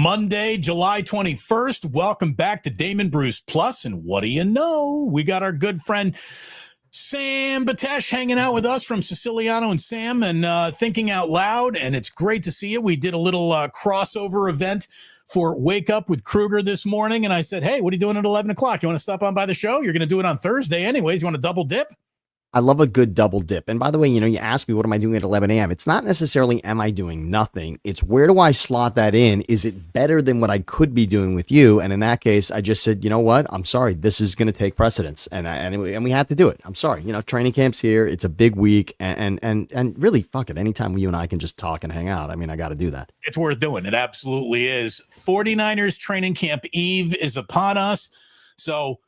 Monday, July 21st. Welcome back to Damon Bruce Plus. And what do you know? We got our good friend Sam Batesh hanging out with us from Siciliano and Sam and Thinking Out Loud. And it's great to see you. We did a little crossover event for Wake Up with Kruger this morning. And I said, hey, what are you doing at 11 o'clock? You want to stop on by the show? You're going to do it on Thursday anyways. You want to double dip? I love a good double dip. And by the way, you asked me, what am I doing at 11 a.m.? It's not necessarily, am I doing nothing? It's where do I slot that in? Is it better than what I could be doing with you? And in that case, I just said, you know what? I'm sorry. This is going to take precedence. And we had to do it. I'm sorry. Training camp's here. It's a big week. And really, fuck it. Anytime you and I can just talk and hang out. I mean, I got to do that. It's worth doing. It absolutely is. 49ers training camp eve is upon us. So,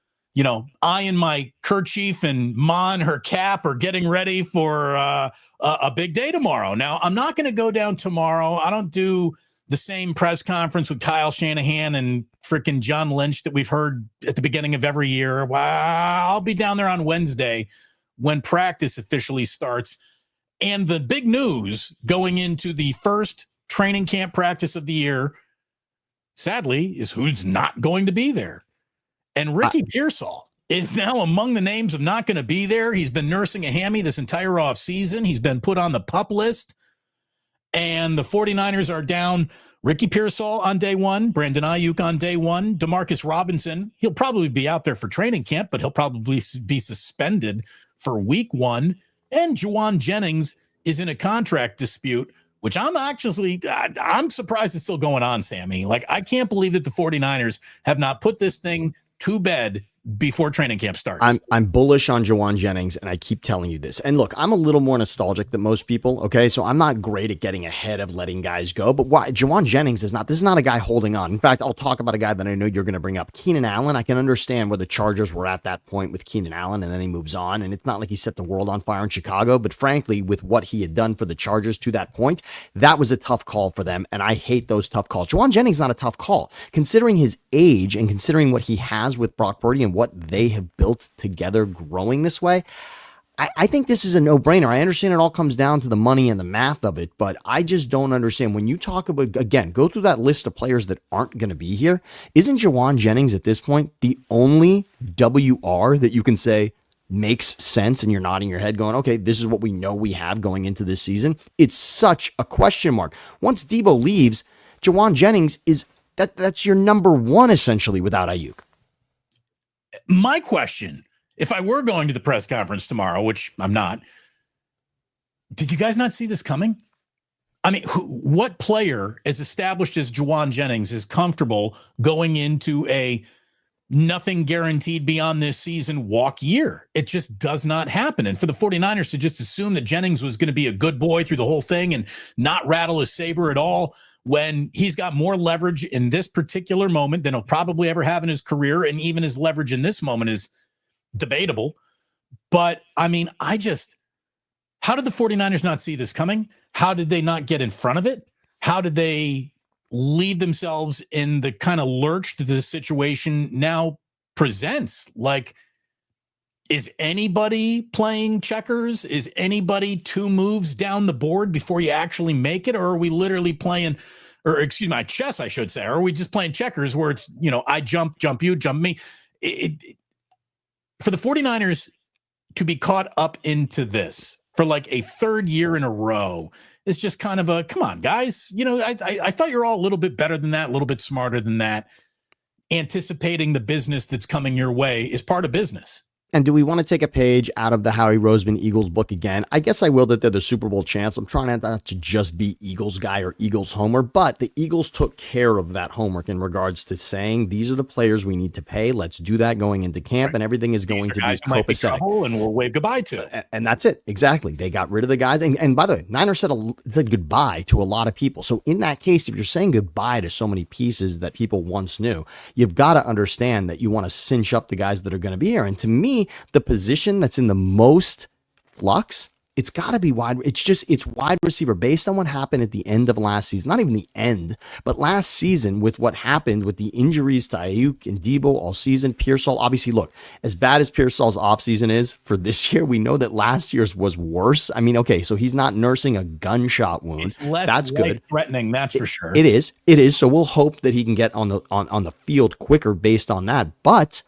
I and my kerchief and Ma and her cap are getting ready for a big day tomorrow. Now, I'm not going to go down tomorrow. I don't do the same press conference with Kyle Shanahan and freaking John Lynch that we've heard at the beginning of every year. Well, I'll be down there on Wednesday when practice officially starts. And the big news going into the first training camp practice of the year, sadly, is who's not going to be there. And Ricky Pearsall is now among the names of not going to be there. He's been nursing a hammy this entire off season. He's been put on the PUP list. And the 49ers are down Ricky Pearsall on day one, Brandon Ayuk on day one, Demarcus Robinson. He'll probably be out there for training camp, but he'll probably be suspended for week one. And Juwan Jennings is in a contract dispute, which I'm surprised it's still going on, Sammy. Like, I can't believe that the 49ers have not put this thing to bed before training camp starts. I'm bullish on Juwan Jennings, and I keep telling you this. And look, I'm a little more nostalgic than most people, okay? So I'm not great at getting ahead of letting guys go, but why Juwan Jennings this is not a guy holding on. In fact, I'll talk about a guy that I know you're going to bring up, Keenan Allen. I can understand where the Chargers were at that point with Keenan Allen, and then he moves on, and it's not like he set the world on fire in Chicago, but frankly, with what he had done for the Chargers to that point, that was a tough call for them, and I hate those tough calls. Juwan Jennings is not a tough call. Considering his age and considering what he has with Brock Purdy and what they have built together growing this way, I think this is a no-brainer. I understand it all comes down to the money and the math of it, but I just don't understand. When you talk about, again, go through that list of players that aren't going to be here, isn't Juwan Jennings at this point the only WR that you can say makes sense and you're nodding your head going, okay, this is what we know we have going into this season? It's such a question mark. Once Debo leaves, Juwan Jennings that's your number one essentially without Ayuk. My question, if I were going to the press conference tomorrow, which I'm not, did you guys not see this coming? I mean, what player as established as Juwan Jennings is comfortable going into a nothing guaranteed beyond this season walk year? It just does not happen. And for the 49ers to just assume that Jennings was going to be a good boy through the whole thing and not rattle his saber at all, when he's got more leverage in this particular moment than he'll probably ever have in his career, and even his leverage in this moment is debatable. But, I mean, how did the 49ers not see this coming? How did they not get in front of it? How did they leave themselves in the kind of lurch that this situation now presents? Like, is anybody playing checkers? Is anybody two moves down the board before you actually make it? Or are we literally playing, chess, I should say? Or are we just playing checkers where it's, I jump you, jump me? For the 49ers to be caught up into this for like a third year in a row is just kind of a, come on, guys. I thought you're all a little bit better than that, a little bit smarter than that. Anticipating the business that's coming your way is part of business. And do we want to take a page out of the Howie Roseman Eagles book again? I guess I will, that they're the Super Bowl champs. I'm trying not to just be Eagles guy or Eagles homer, but the Eagles took care of that homework in regards to saying, these are the players we need to pay. Let's do that going into camp, and everything is going to be copacetic. And we'll wave goodbye to it. And that's it. Exactly. They got rid of the guys. And by the way, Niners said goodbye to a lot of people. So in that case, if you're saying goodbye to so many pieces that people once knew, you've got to understand that you want to cinch up the guys that are going to be here. And to me, the position that's in the most flux It's got to be wide. It's wide receiver based on what happened at the end of last season. Not even the end, but last season with what happened with the injuries to Ayuk and Debo all season. Pearsall, obviously, look, as bad as Pearsall's offseason is for this year, we know that last year's was worse. I mean, okay, so he's not nursing a gunshot wound. It's less that's good. Threatening, that's for sure. It is. So we'll hope that he can get on the field quicker based on that. But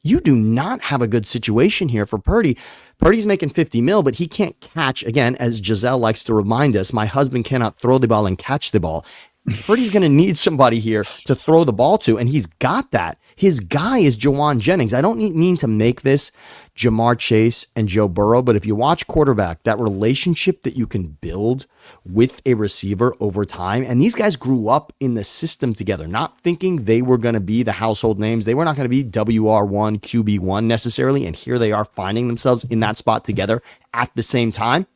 you do not have a good situation here for Purdy. Purdy's making 50 mil, but he can't catch. Again, as Giselle likes to remind us, my husband cannot throw the ball and catch the ball. Purdy's going to need somebody here to throw the ball to, and he's got that. His guy is Jawan Jennings. I don't mean to make this Jamar Chase and Joe Burrow, but if you watch quarterback, that relationship that you can build with a receiver over time, and these guys grew up in the system together, not thinking they were going to be the household names. They were not going to be WR1, QB1 necessarily, and here they are finding themselves in that spot together at the same time.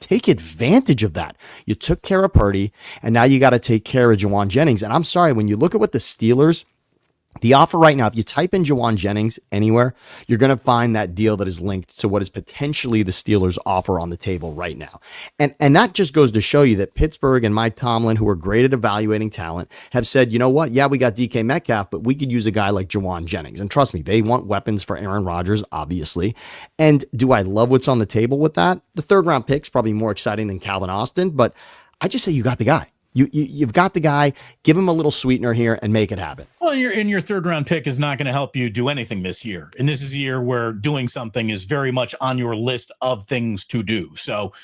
Take advantage of that. You took care of Purdy, and now you got to take care of Jawan Jennings. And I'm sorry, when you look at what the Steelers, the offer right now, if you type in Jawan Jennings anywhere, you're going to find that deal that is linked to what is potentially the Steelers' offer on the table right now. And that just goes to show you that Pittsburgh and Mike Tomlin, who are great at evaluating talent, have said, you know what? Yeah, we got DK Metcalf, but we could use a guy like Jawan Jennings. And trust me, they want weapons for Aaron Rodgers, obviously. And do I love what's on the table with that? The third round pick's probably more exciting than Calvin Austin, but I just say you got the guy. You've got the guy. Give him a little sweetener here and make it happen. Well, your third round pick is not going to help you do anything this year. And this is a year where doing something is very much on your list of things to do. So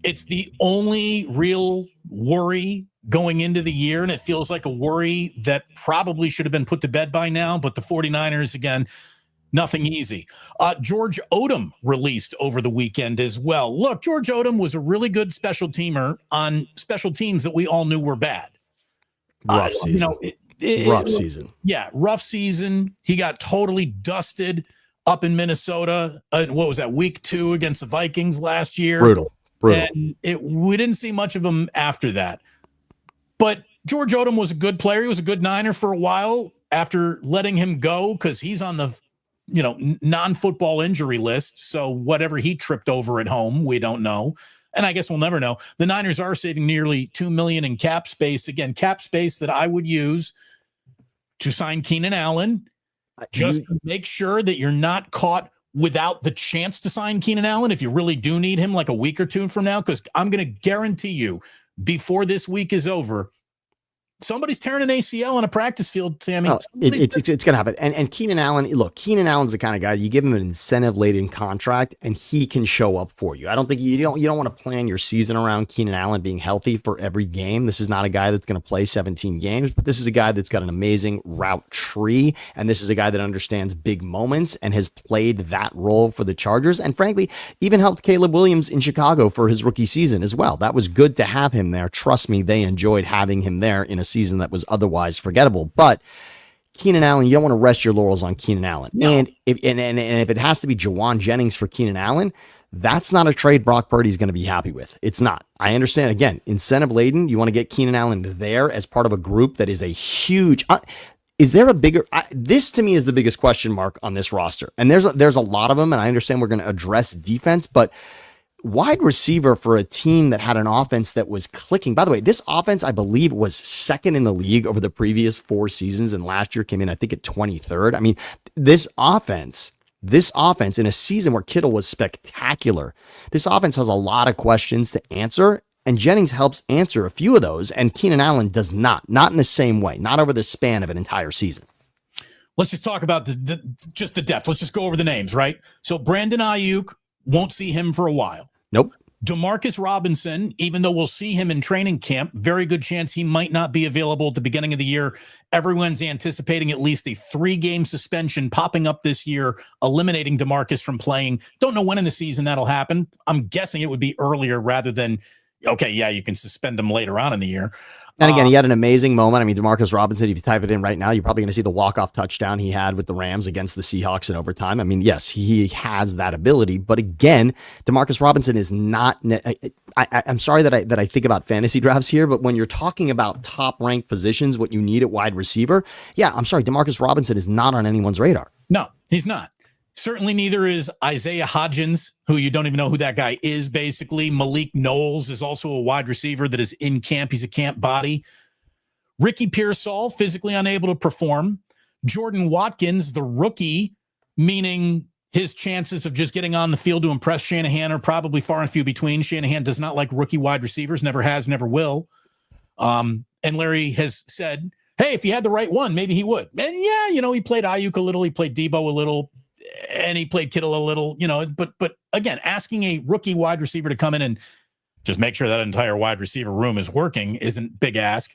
it's the only real worry going into the year. And it feels like a worry that probably should have been put to bed by now. But the 49ers, again, nothing easy. George Odom released over the weekend as well. Look, George Odom was a really good special teamer on special teams that we all knew were bad. Rough season. Rough season. Yeah, rough season. He got totally dusted up in Minnesota. What was that, week 2 against the Vikings last year? Brutal. And we didn't see much of him after that. But George Odom was a good player. He was a good Niner for a while after letting him go because he's on the non-football injury list. So whatever he tripped over at home, we don't know. And I guess we'll never know. The Niners are saving nearly $2 million in cap space. Again, cap space that I would use to sign Keenan Allen, just to make sure that you're not caught without the chance to sign Keenan Allen if you really do need him like a week or two from now. Because I'm going to guarantee you before this week is over, somebody's tearing an ACL on a practice field, Sammy. It's going to happen. And Keenan Allen, look, Keenan Allen's the kind of guy you give him an incentive-laden contract and he can show up for you. I don't think you don't want to plan your season around Keenan Allen being healthy for every game. This is not a guy that's going to play 17 games, but this is a guy that's got an amazing route tree. And this is a guy that understands big moments and has played that role for the Chargers. And frankly, even helped Caleb Williams in Chicago for his rookie season as well. That was good to have him there. Trust me, they enjoyed having him there in a season that was otherwise forgettable. But Keenan Allen, you don't want to rest your laurels on Keenan Allen. No. And if it has to be Jawan Jennings for Keenan Allen, that's not a trade Brock Purdy's going to be happy with. It's not. I understand, again, incentive laden. You want to get Keenan Allen there as part of a group that is a huge is there a bigger this to me is the biggest question mark on this roster. And there's a lot of them, and I understand we're going to address defense, but wide receiver for a team that had an offense that was clicking. By the way, this offense, I believe, was second in the league over the previous 4 seasons, and last year came in, I think, at 23rd. I mean, this offense in a season where Kittle was spectacular, this offense has a lot of questions to answer, and Jennings helps answer a few of those, and Keenan Allen does not in the same way, not over the span of an entire season. Let's just talk about just the depth. Let's just go over the names, right? So Brandon Ayuk, won't see him for a while. Nope. Demarcus Robinson, even though we'll see him in training camp, very good chance he might not be available at the beginning of the year. Everyone's anticipating at least a 3-game suspension popping up this year, eliminating Demarcus from playing. Don't know when in the season that'll happen. I'm guessing it would be earlier rather than, okay, yeah, you can suspend him later on in the year. And again, he had an amazing moment. I mean, Demarcus Robinson, if you type it in right now, you're probably going to see the walk-off touchdown he had with the Rams against the Seahawks in overtime. I mean, yes, he has that ability. But again, Demarcus Robinson is not I'm sorry that I think about fantasy drafts here, but when you're talking about top-ranked positions, what you need at wide receiver, yeah, I'm sorry, Demarcus Robinson is not on anyone's radar. No, he's not. Certainly neither is Isaiah Hodgins, who you don't even know who that guy is, basically. Malik Knowles is also a wide receiver that is in camp. He's a camp body. Ricky Pearsall, physically unable to perform. Jordan Watkins, the rookie, meaning his chances of just getting on the field to impress Shanahan are probably far and few between. Shanahan does not like rookie wide receivers, never has, never will. And Larry has said, hey, if he had the right one, maybe he would. And yeah, he played Ayuk a little, he played Debo a little, and he played Kittle a little, but again, asking a rookie wide receiver to come in and just make sure that entire wide receiver room is working isn't big ask.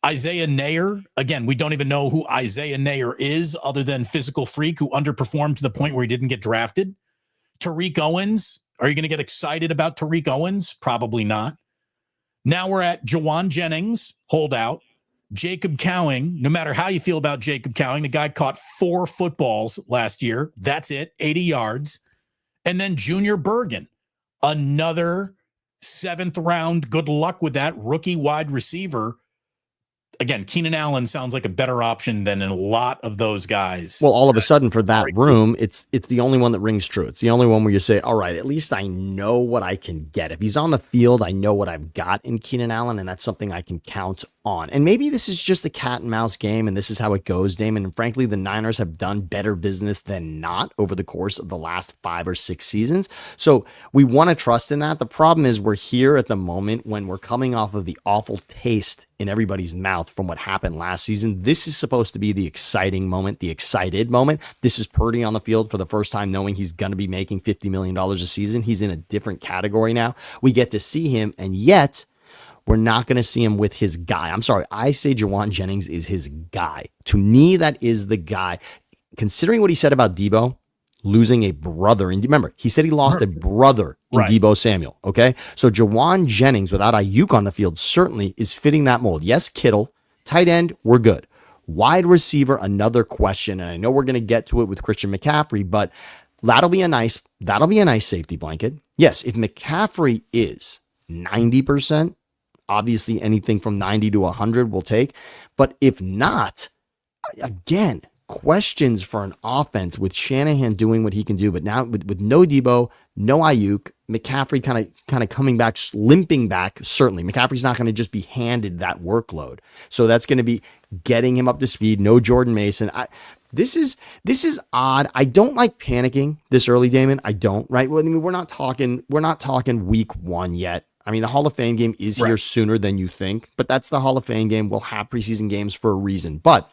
Isaiah Nair, again, we don't even know who Isaiah Nair is other than physical freak who underperformed to the point where he didn't get drafted. Tariq Owens, are you going to get excited about Tariq Owens? Probably not. Now we're at Jawan Jennings, holdout. Jacob Cowing, no matter how you feel about Jacob Cowing, the guy caught 4 footballs last year. That's it, 80 yards. And then Junior Bergen, another 7th round, good luck with that, rookie wide receiver. Again, Keenan Allen sounds like a better option than a lot of those guys. Well, all of a sudden for that room, it's the only one that rings true. It's the only one where you say, all right, at least I know what I can get. If he's on the field, I know what I've got in Keenan Allen, and that's something I can count on. And maybe this is just a cat and mouse game, and this is how it goes, Damon. And frankly, the Niners have done better business than not over the course of the last 5 or 6 seasons. So we want to trust in that. The problem is we're here at the moment when we're coming off of the awful taste in everybody's mouth from what happened last season. This is supposed to be the exciting moment, the excited moment. This is Purdy on the field for the first time, knowing he's going to be making $50 million a season. He's in a different category now. We get to see him, and yet we're not going to see him with his guy. I'm sorry. I say Jawan Jennings is his guy. To me, that is the guy. Considering what he said about Debo, losing a brother. And remember, he said he lost a brother in Debo Samuel. Okay. So Jawan Jennings without Ayuk on the field certainly is fitting that mold. Yes, Kittle, tight end, we're good. Wide receiver, another question. And I know we're going to get to it with Christian McCaffrey, but that'll be a nice safety blanket. Yes. If McCaffrey is 90%, obviously anything from 90 to 100 we'll take. But if not, again, questions for an offense with Shanahan doing what he can do, but now with no Debo, no Ayuk, McCaffrey kind of coming back, limping back. Certainly, McCaffrey's not going to just be handed that workload, so that's going to be getting him up to speed. No Jordan Mason. This is odd. I don't like panicking this early, Damon. I don't. Right? Well, I mean, we're not talking week 1 yet. I mean, the Hall of Fame game is here sooner than you think, but that's the Hall of Fame game. We'll have preseason games for a reason, but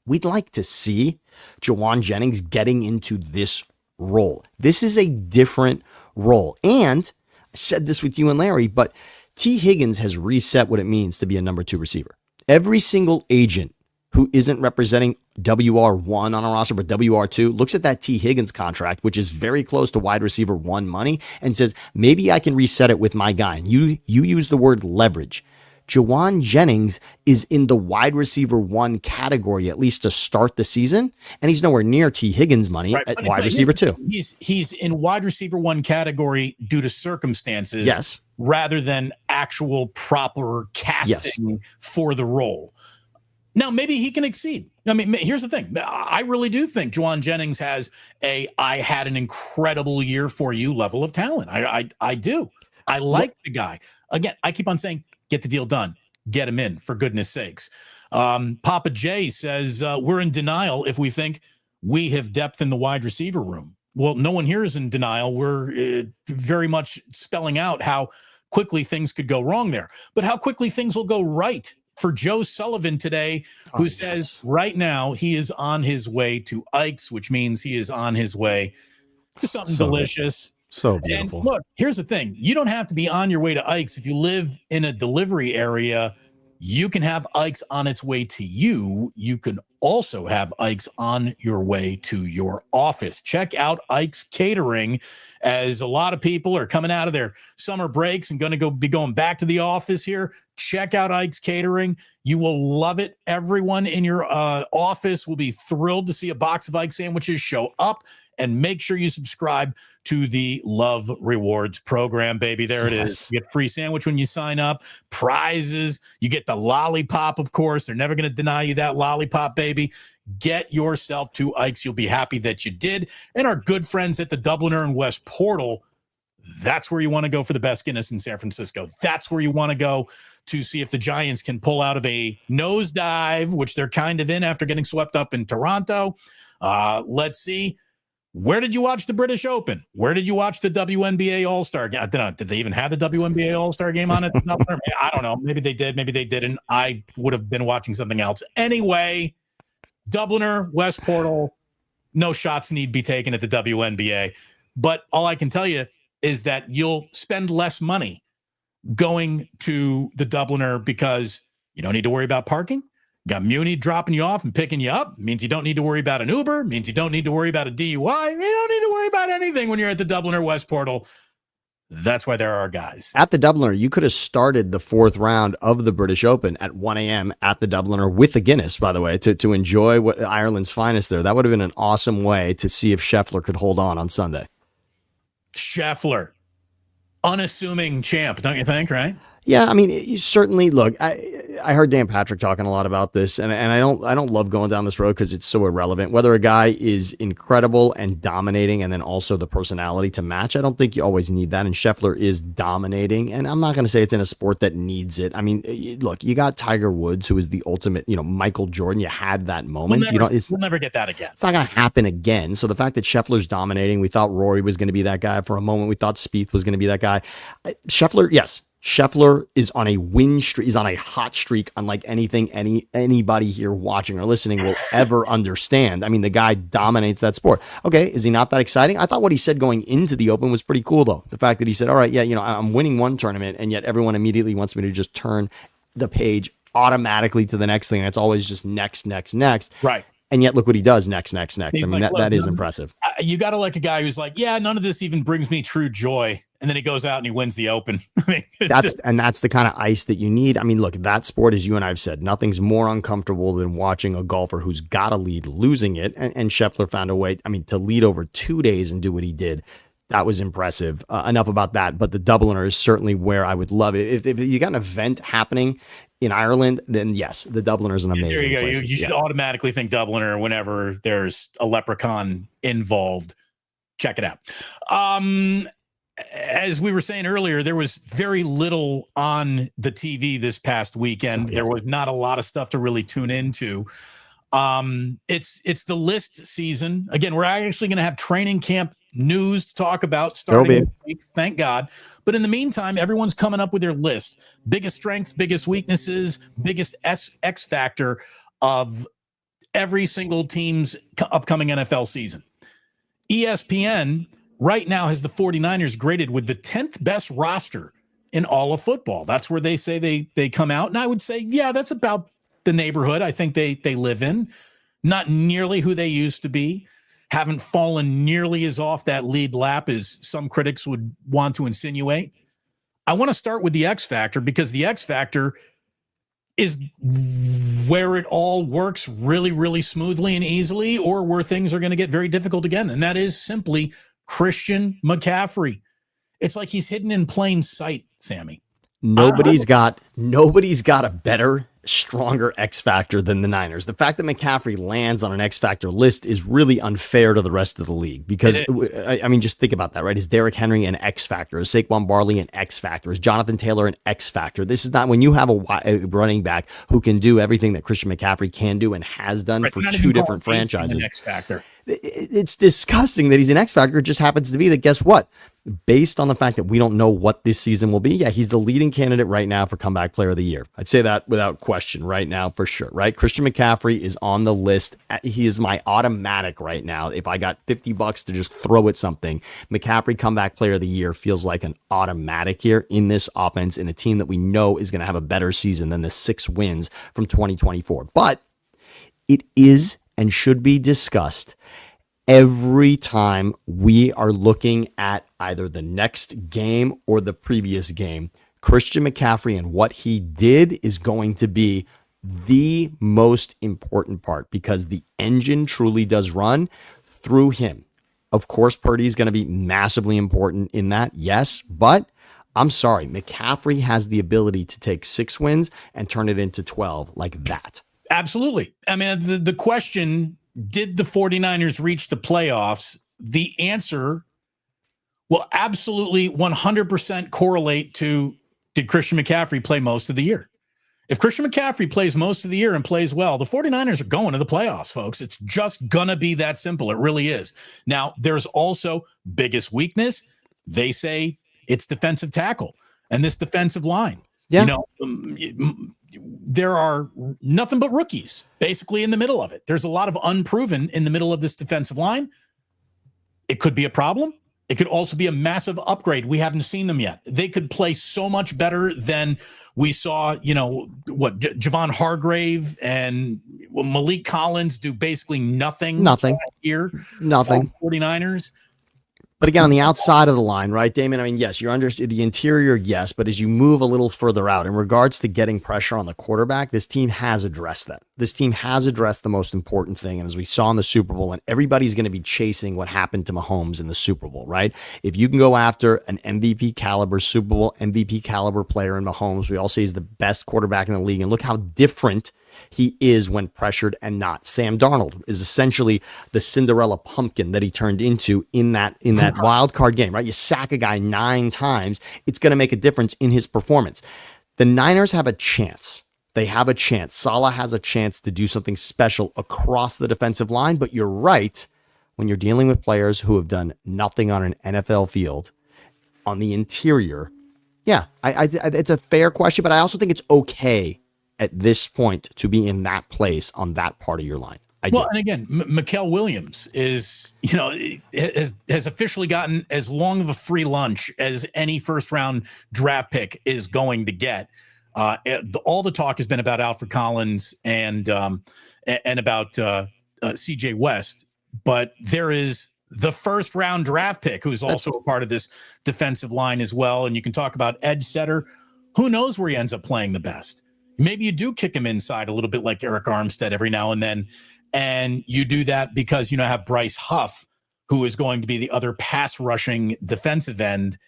we'd like to see Jawan Jennings getting into this role. This is a different role. And I said this with you and Larry, but T. Higgins has reset what it means to be a number 2 receiver. Every single agent who isn't representing WR1 on a roster, but WR2 looks at that T. Higgins contract, which is very close to wide receiver 1 money, and says, maybe I can reset it with my guy. And you use the word leverage. Jawan Jennings is in the wide receiver 1 category, at least to start the season. And he's nowhere near T. Higgins money at wide receiver 2. He's in wide receiver 1 category due to circumstances, yes, rather than actual proper casting for the role. Now, maybe he can exceed. I mean, here's the thing. I really do think Jawan Jennings has I had an incredible year for you level of talent. I do. I like the guy. Again, I keep on saying, get the deal done. Get him in, for goodness sakes. Papa J says, we're in denial if we think we have depth in the wide receiver room. Well, no one here is in denial. We're very much spelling out how quickly things could go wrong there, but how quickly things will go right for Joe Sullivan today, who says right now he is on his way to Ike's, which means he is on his way to something delicious. So beautiful. And look, here's the thing. You don't have to be on your way to Ike's. If you live in a delivery area, you can have Ike's on its way to you. You can also have Ike's on your way to your office. Check out Ike's Catering, as a lot of people are coming out of their summer breaks and going to be going back to the office here. Check out Ike's Catering. You will love it. Everyone in your office will be thrilled to see a box of Ike sandwiches show up. And make sure you subscribe to the Love Rewards program, baby. There it is. You get free sandwich when you sign up, prizes. You get the lollipop, of course. They're never going to deny you that lollipop, baby. Get yourself to Ike's. You'll be happy that you did. And our good friends at the Dubliner and West Portal, that's where you want to go for the best Guinness in San Francisco. That's where you want to go to see if the Giants can pull out of a nosedive, which they're kind of in after getting swept up in Toronto. Let's see. Where did you watch the British Open? Where did you watch the WNBA All-Star game? Did they even have the WNBA All-Star game on it? I don't know. Maybe they did. Maybe they didn't. I would have been watching something else. Anyway, Dubliner, West Portal, no shots need be taken at the WNBA. But all I can tell you is that you'll spend less money going to the Dubliner because you don't need to worry about parking. Got Muni dropping you off and picking you up. Means you don't need to worry about an Uber. Means you don't need to worry about a DUI. You don't need to worry about anything when you're at the Dubliner West Portal. That's why there are guys. At the Dubliner, you could have started the 4th round of the British Open at 1 a.m. at the Dubliner with the Guinness, by the way, to enjoy what Ireland's finest there. That would have been an awesome way to see if Scheffler could hold on Sunday. Scheffler, unassuming champ, don't you think, right? Yeah, I mean, you certainly look. I heard Dan Patrick talking a lot about this, and I don't love going down this road because it's so irrelevant. Whether a guy is incredible and dominating, and then also the personality to match, I don't think you always need that. And Scheffler is dominating, and I'm not going to say it's in a sport that needs it. I mean, look, you got Tiger Woods, who is the ultimate, Michael Jordan. You had that moment. We'll never get that again. It's not going to happen again. So the fact that Scheffler's dominating, we thought Rory was going to be that guy for a moment. We thought Spieth was going to be that guy. Scheffler, yes. Scheffler is on a win streak. He's on a hot streak, unlike anything anybody here watching or listening will ever understand. I mean, the guy dominates that sport. Okay, is he not that exciting? I thought what he said going into the Open was pretty cool, though. The fact that he said, all right, yeah, I'm winning one tournament, and yet everyone immediately wants me to just turn the page automatically to the next thing. And it's always just next. Right. And yet look what he does next. I mean, like, that is impressive. You got to like a guy who's like, yeah, none of this even brings me true joy. And then he goes out and he wins the Open. That's the kind of ice that you need. I mean, look, that sport, as you and I've said, nothing's more uncomfortable than watching a golfer who's got a lead losing it. And Scheffler found a way, to lead over 2 days and do what he did. That was impressive. Enough about that. But the Dubliner is certainly where I would love it. If you got an event happening in Ireland, then yes, the Dubliner is an amazing There you go. place. You should automatically think Dubliner whenever there's a leprechaun involved. Check it out. As we were saying earlier, there was very little on the TV this past weekend. There was not a lot of stuff to really tune into. It's the list season. Again, we're actually going to have training camp news to talk about starting this week, thank God. But in the meantime, everyone's coming up with their list. Biggest strengths, biggest weaknesses, biggest X factor of every single team's upcoming NFL season. ESPN right now has the 49ers graded with the 10th best roster in all of football. That's where they say they come out. And I would say, yeah, that's about the neighborhood I think they live in. Not nearly who they used to be. Haven't fallen nearly as off that lead lap as some critics would want to insinuate. I want to start with the X factor because the X factor is where it all works really, really smoothly and easily, or where things are going to get very difficult again. And that is simply Christian McCaffrey. It's like he's hidden in plain sight, Sammy. Nobody's got a better, stronger X factor than the Niners. The fact that McCaffrey lands on an X factor list is really unfair to the rest of the league because I mean, just think about that, right? Is Derrick Henry an X factor? Is Saquon Barkley an X factor? Is Jonathan Taylor an X factor? This is not when you have a running back who can do everything that Christian McCaffrey can do and has done for two different franchises. X factor. It's disgusting that he's an X factor. It just happens to be that, guess what? Based on the fact that we don't know what this season will be, yeah, he's the leading candidate right now for comeback player of the year. I'd say that without question right now for sure, right? Christian McCaffrey is on the list. He is my automatic right now. If I got $50 to just throw at something, McCaffrey comeback player of the year feels like an automatic here in this offense in a team that we know is going to have a better season than the 6 wins from 2024. But it is and should be discussed every time we are looking at either the next game or the previous game. Christian McCaffrey and what he did is going to be the most important part because the engine truly does run through him. Of course, Purdy is going to be massively important in that, yes, but I'm sorry, McCaffrey has the ability to take 6 wins and turn it into 12 like that. Absolutely. I mean, the question, did the 49ers reach the playoffs? The answer will absolutely 100% correlate to, did Christian McCaffrey play most of the year? If Christian McCaffrey plays most of the year and plays well, the 49ers are going to the playoffs, folks. It's just going to be that simple. It really is. Now, there's also biggest weakness. They say it's defensive tackle and this defensive line. Yeah. There are nothing but rookies basically in the middle of it. There's a lot of unproven in the middle of this defensive line. It could be a problem. It could also be a massive upgrade. We haven't seen them yet. They could play so much better than we saw, Javon Hargrave and Malik Collins do basically nothing here. Nothing. 49ers. But again, on the outside of the line, right, Damon? I mean, yes, you're under the interior, yes, but as you move a little further out in regards to getting pressure on the quarterback, this team has addressed that. This team has addressed the most important thing. And as we saw in the Super Bowl, and everybody's going to be chasing what happened to Mahomes in the Super Bowl, right? If you can go after an MVP caliber, Super Bowl MVP caliber player in Mahomes, we all say he's the best quarterback in the league. And look how different he is when pressured and not. Sam Darnold is essentially the Cinderella pumpkin that he turned into in that wild card game, right? You sack a guy 9 times, it's going to make a difference in his performance. The Niners have a chance. They have a chance. Saleh has a chance to do something special across the defensive line, but you're right. When you're dealing with players who have done nothing on an NFL field, on the interior, yeah, it's a fair question, but I also think it's okay at this point to be in that place on that part of your line. And again, Mikael Williams is, has officially gotten as long of a free lunch as any first round draft pick is going to get. All the talk has been about Alfred Collins and about CJ West, but there is the first round draft pick who's also a part of this defensive line as well. And you can talk about edge setter. Who knows where he ends up playing the best? Maybe you do kick him inside a little bit like Eric Armstead every now and then. And you do that because, have Bryce Huff, who is going to be the other pass rushing defensive end.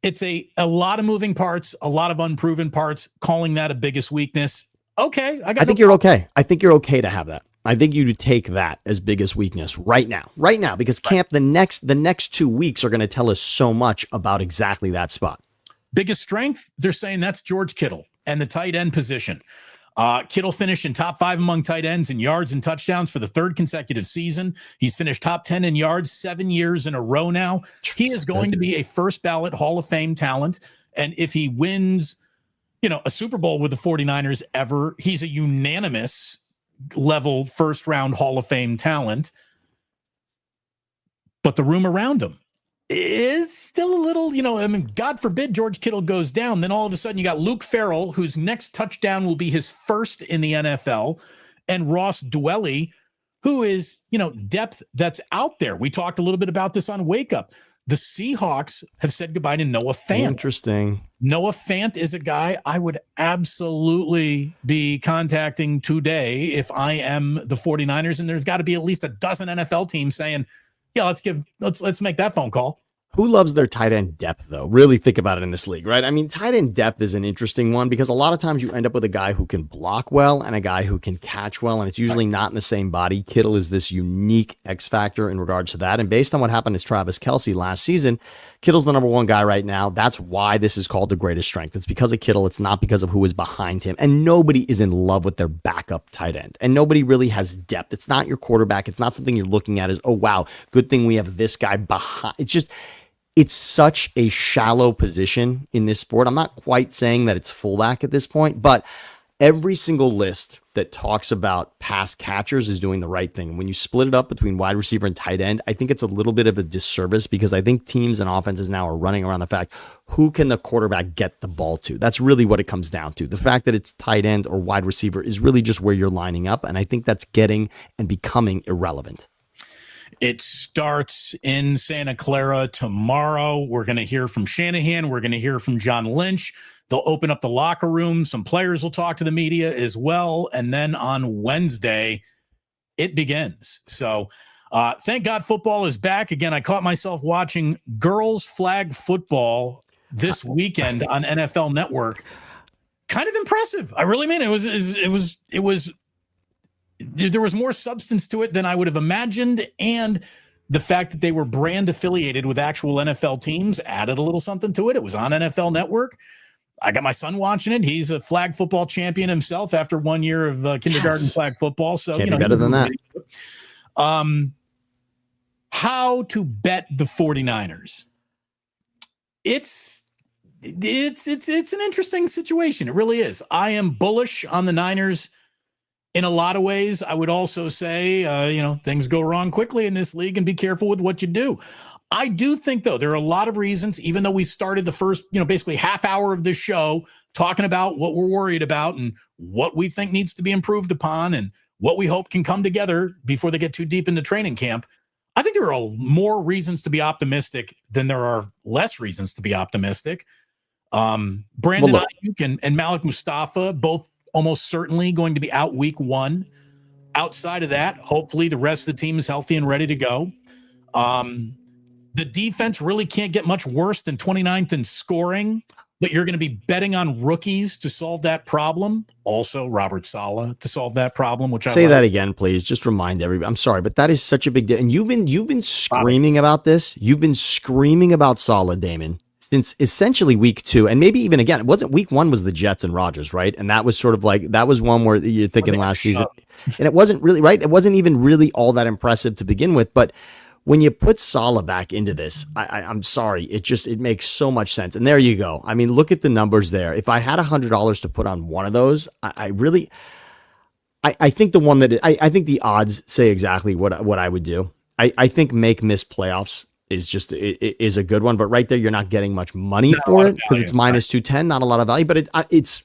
It's a lot of moving parts, a lot of unproven parts, calling that a biggest weakness. Okay. I think you're okay. I think you're okay to have that. I think you take that as biggest weakness right now, because camp, the next 2 weeks are going to tell us so much about exactly that spot. Biggest strength, they're saying that's George Kittle and the tight end position. Kittle finished in top 5 among tight ends in yards and touchdowns for the 3rd consecutive season. He's finished top 10 in yards 7 years in a row now. He is going to be a first ballot Hall of Fame talent. And if he wins, a Super Bowl with the 49ers ever, he's a unanimous level first round Hall of Fame talent. But the room around him is still a little, God forbid George Kittle goes down. Then all of a sudden you got Luke Farrell, whose next touchdown will be his first in the NFL, and Ross Dwelly, who is, depth that's out there. We talked a little bit about this on Wake Up. The Seahawks have said goodbye to Noah Fant. Interesting. Noah Fant is a guy I would absolutely be contacting today if I am the 49ers, and there's got to be at least a dozen NFL teams saying, yeah, let's make that phone call. Who loves their tight end depth, though? Really think about it in this league, right? I mean, tight end depth is an interesting one because a lot of times you end up with a guy who can block well and a guy who can catch well, and it's usually not in the same body. Kittle is this unique X factor in regards to that. And based on what happened to Travis Kelce last season, Kittle's the number 1 guy right now. That's why this is called the greatest strength. It's because of Kittle. It's not because of who is behind him. And nobody is in love with their backup tight end. And nobody really has depth. It's not your quarterback. It's not something you're looking at as, oh, wow, good thing we have this guy behind. It's such a shallow position in this sport. I'm not quite saying that it's fullback at this point, but every single list that talks about pass catchers is doing the right thing. When you split it up between wide receiver and tight end, I think it's a little bit of a disservice because I think teams and offenses now are running around the fact, who can the quarterback get the ball to? That's really what it comes down to. The fact that it's tight end or wide receiver is really just where you're lining up, and I think that's getting and becoming irrelevant. It starts in Santa Clara tomorrow. We're going to hear from Shanahan. We're going to hear from John Lynch. They'll open up the locker room. Some players will talk to the media as well. And then on Wednesday, it begins. So thank God football is back. Again, I caught myself watching girls flag football this weekend on NFL Network. kind of impressive. I really mean it was there was more substance to it than I would have imagined, and the fact that they were brand affiliated with actual NFL teams added a little something to it. It was on NFL Network. I got my son watching it. He's a flag football champion himself after 1 year of kindergarten flag football. So can't be better than that. How to bet the 49ers? It's an interesting situation. It really is. I am bullish on the Niners in a lot of ways. I would also say, things go wrong quickly in this league, and be careful with what you do. I do think, though, there are a lot of reasons, even though we started the first, basically half hour of this show talking about what we're worried about and what we think needs to be improved upon and what we hope can come together before they get too deep into training camp. I think there are more reasons to be optimistic than there are less reasons to be optimistic. Brandon Ayuk and Malik Mustafa, both almost certainly going to be out week 1. Outside of that, hopefully the rest of the team is healthy and ready to go. The defense really can't get much worse than 29th in scoring, but you're going to be betting on rookies to solve that problem. Also, Robert Saleh to solve that problem, which say that again, please. Just remind everybody. I'm sorry, but that is such a big deal. And you've been screaming about this. You've been screaming about Saleh, Damon, since essentially week 2, and maybe even again. It wasn't week 1 was the Jets and Rodgers, right? And that was sort of like that was one where you're thinking last season, and it wasn't really right. It wasn't even really all that impressive to begin with, but when you put Saleh back into this, I'm sorry, it makes so much sense. And there you go. I mean, look at the numbers there. If I had $100 to put on one of those, I think the one that I think the odds say exactly what I would do. I think miss playoffs is a good one, but right there you're not getting much money for it because it's minus 210, not a lot of value, but it's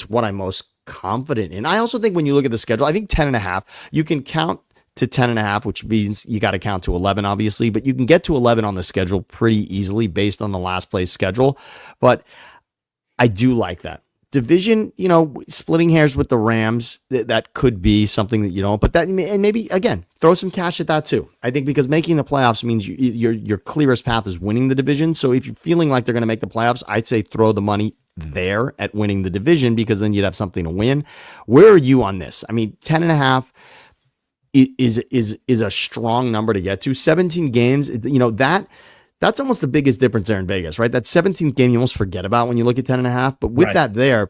what I'm most confident in. I also think when you look at the schedule, I think 10.5, you can count to 10.5, which means you got to count to 11, obviously, but you can get to 11 on the schedule pretty easily based on the last place schedule. But I do like that division, splitting hairs with the Rams. That could be something that, but that, and maybe again, throw some cash at that too. I think because making the playoffs means your clearest path is winning the division. So if you're feeling like they're going to make the playoffs, I'd say throw the money there at winning the division, because then you'd have something to win. Where are you on this? I mean, 10.5 is a strong number to get to. 17 games, that's almost the biggest difference there in Vegas, right? That 17th game you almost forget about when you look at 10.5. But with that there,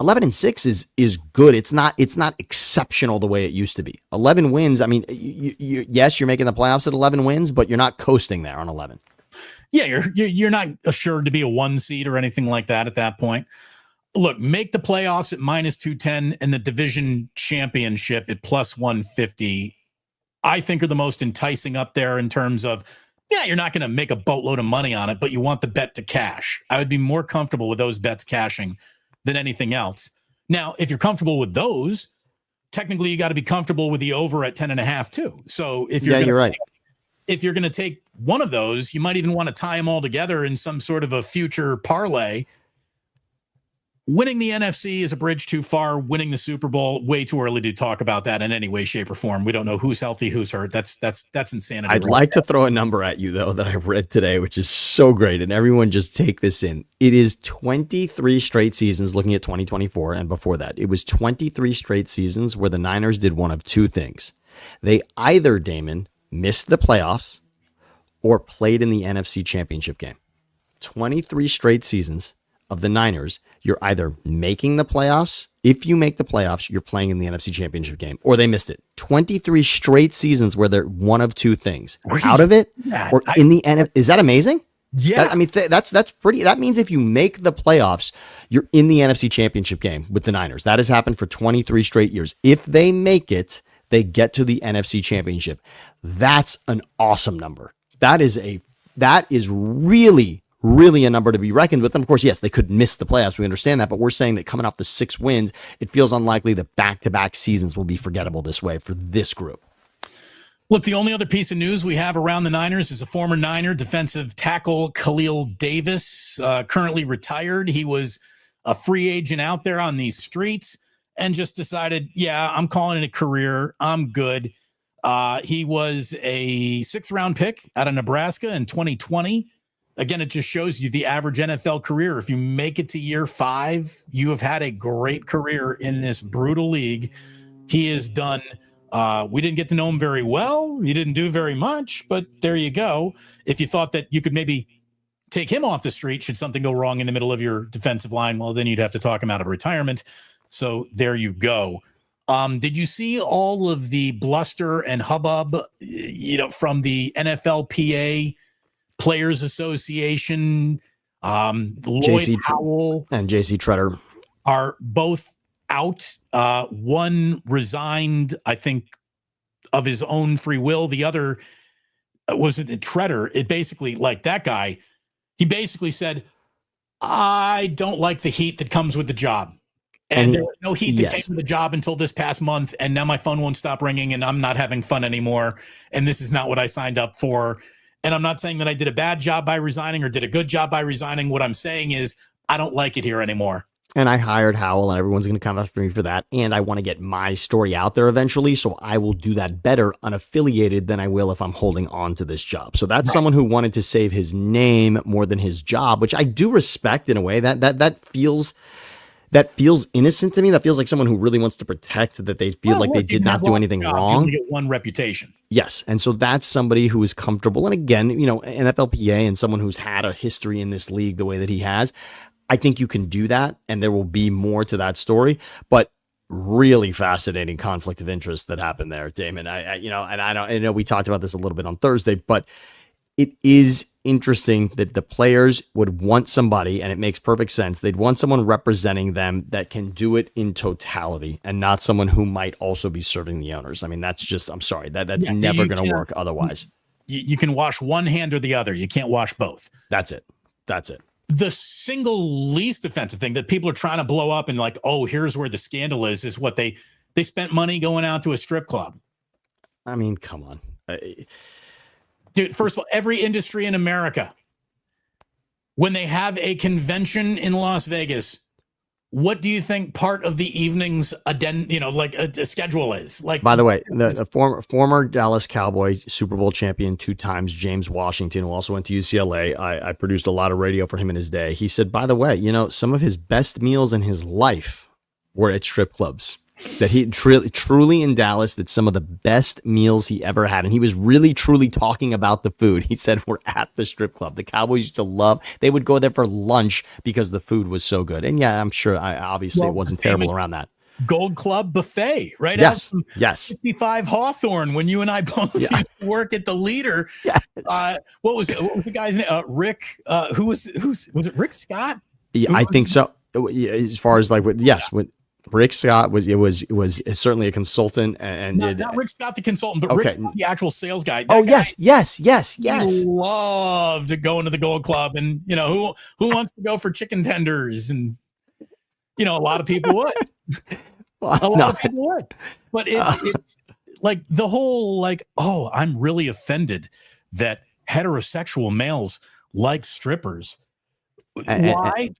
11-6 is good. It's not exceptional the way it used to be. 11 wins. I mean, yes, you're making the playoffs at 11 wins, but you're not coasting there on 11. Yeah, you're not assured to be a 1 seed or anything like that at that point. Look, make the playoffs at minus 210 and the division championship at plus 150, I think are the most enticing up there in terms of, you're not going to make a boatload of money on it, but you want the bet to cash. I would be more comfortable with those bets cashing than anything else. Now, if you're comfortable with those, technically you got to be comfortable with the over at 10.5 too. So if you're right. If you're going to take one of those, you might even want to tie them all together in some sort of a future parlay. Winning the NFC is a bridge too far. Winning the Super Bowl, way too early to talk about that in any way, shape, or form. We don't know who's healthy, who's hurt. That's insanity. I'd like to throw a number at you, though, that I read today, which is so great. And everyone just take this in. It is 23 straight seasons looking at 2024. And before that, it was 23 straight seasons where the Niners did one of two things. They either, Damon, missed the playoffs or played in the NFC Championship game. 23 straight seasons of the Niners, you're either making the playoffs. If you make the playoffs, you're playing in the NFC Championship game, or they missed it. 23 straight seasons where they're one of two things: out of it or in the NFC. Is that amazing? Yeah. That's pretty. That means if you make the playoffs, you're in the NFC Championship game with the Niners. That has happened for 23 straight years. If they make it, they get to the NFC Championship. That's an awesome number. That is really a number to be reckoned with. And of course, yes, they could miss the playoffs. We understand that, but we're saying that coming off the 6 wins, it feels unlikely that back-to-back seasons will be forgettable this way for this group. Look, the only other piece of news we have around the Niners is a former Niner defensive tackle, Khalil Davis, currently retired. He was a free agent out there on these streets and just decided, I'm calling it a career. I'm good. He was a 6th-round pick out of Nebraska in 2020. again, it just shows you the average NFL career. If you make it to year 5, you have had a great career in this brutal league. He has done. We didn't get to know him very well. He didn't do very much, but there you go. If you thought that you could maybe take him off the street should something go wrong in the middle of your defensive line, well, then you'd have to talk him out of retirement. So there you go. Did you see all of the bluster and hubbub, from the NFLPA Players Association? Lloyd Howell and JC Treader are both out. One resigned, I think, of his own free will. The other was it Treader. It basically, like that guy, he basically said, I don't like the heat that comes with the job. And there was no heat that came with the job until this past month. And now my phone won't stop ringing and I'm not having fun anymore. And this is not what I signed up for. And I'm not saying that I did a bad job by resigning or did a good job by resigning. What I'm saying is I don't like it here anymore. And I hired Howell, and everyone's going to come after me for that. And I want to get my story out there eventually, so I will do that better unaffiliated than I will if I'm holding on to this job. So that's someone who wanted to save his name more than his job, which I do respect in a way. That feels innocent to me. That feels like someone who really wants to protect that they feel like they did not do anything wrong. You get one reputation. Yes. And so that's somebody who is comfortable. And again, NFLPA and someone who's had a history in this league the way that he has, I think you can do that, and there will be more to that story. But really fascinating conflict of interest that happened there, Damon. I know we talked about this a little bit on Thursday, but it is interesting that the players would want somebody, and it makes perfect sense. They'd want someone representing them that can do it in totality, and not someone who might also be serving the owners. I mean, that's just, I'm sorry, that's never going to work otherwise. You can wash one hand or the other. You can't wash both. That's it. The single least offensive thing that people are trying to blow up and like, oh, here's where the scandal is what they spent money going out to a strip club. I mean, come on. Dude, first of all, every industry in America, when they have a convention in Las Vegas, what do you think part of the evening's a schedule is? Like, by the way, the former Dallas Cowboy Super Bowl champion 2 times, James Washington, who also went to UCLA. I produced a lot of radio for him in his day. He said, by the way, some of his best meals in his life were at strip clubs. That he truly in Dallas, that some of the best meals he ever had. And he was really, truly talking about the food. He said, we're at the strip club. The Cowboys used to love, they would go there for lunch because the food was so good. And yeah, I'm sure obviously it wasn't terrible around that. Gold Club buffet, right? Yes. 55 Hawthorne when you and I both used to work at the Leader. Yes. What was it? What was the guy's name? Rick, was it Rick Scott? Yeah, I think so. As far as with Rick Scott was certainly a consultant and not Rick Scott the consultant, but Rick Scott, the actual sales guy. Yes. He loved to go into the Gold Club, and who wants to go for chicken tenders, and a lot of people would. A lot of people would, but it's like the whole I'm really offended that heterosexual males like strippers. Why?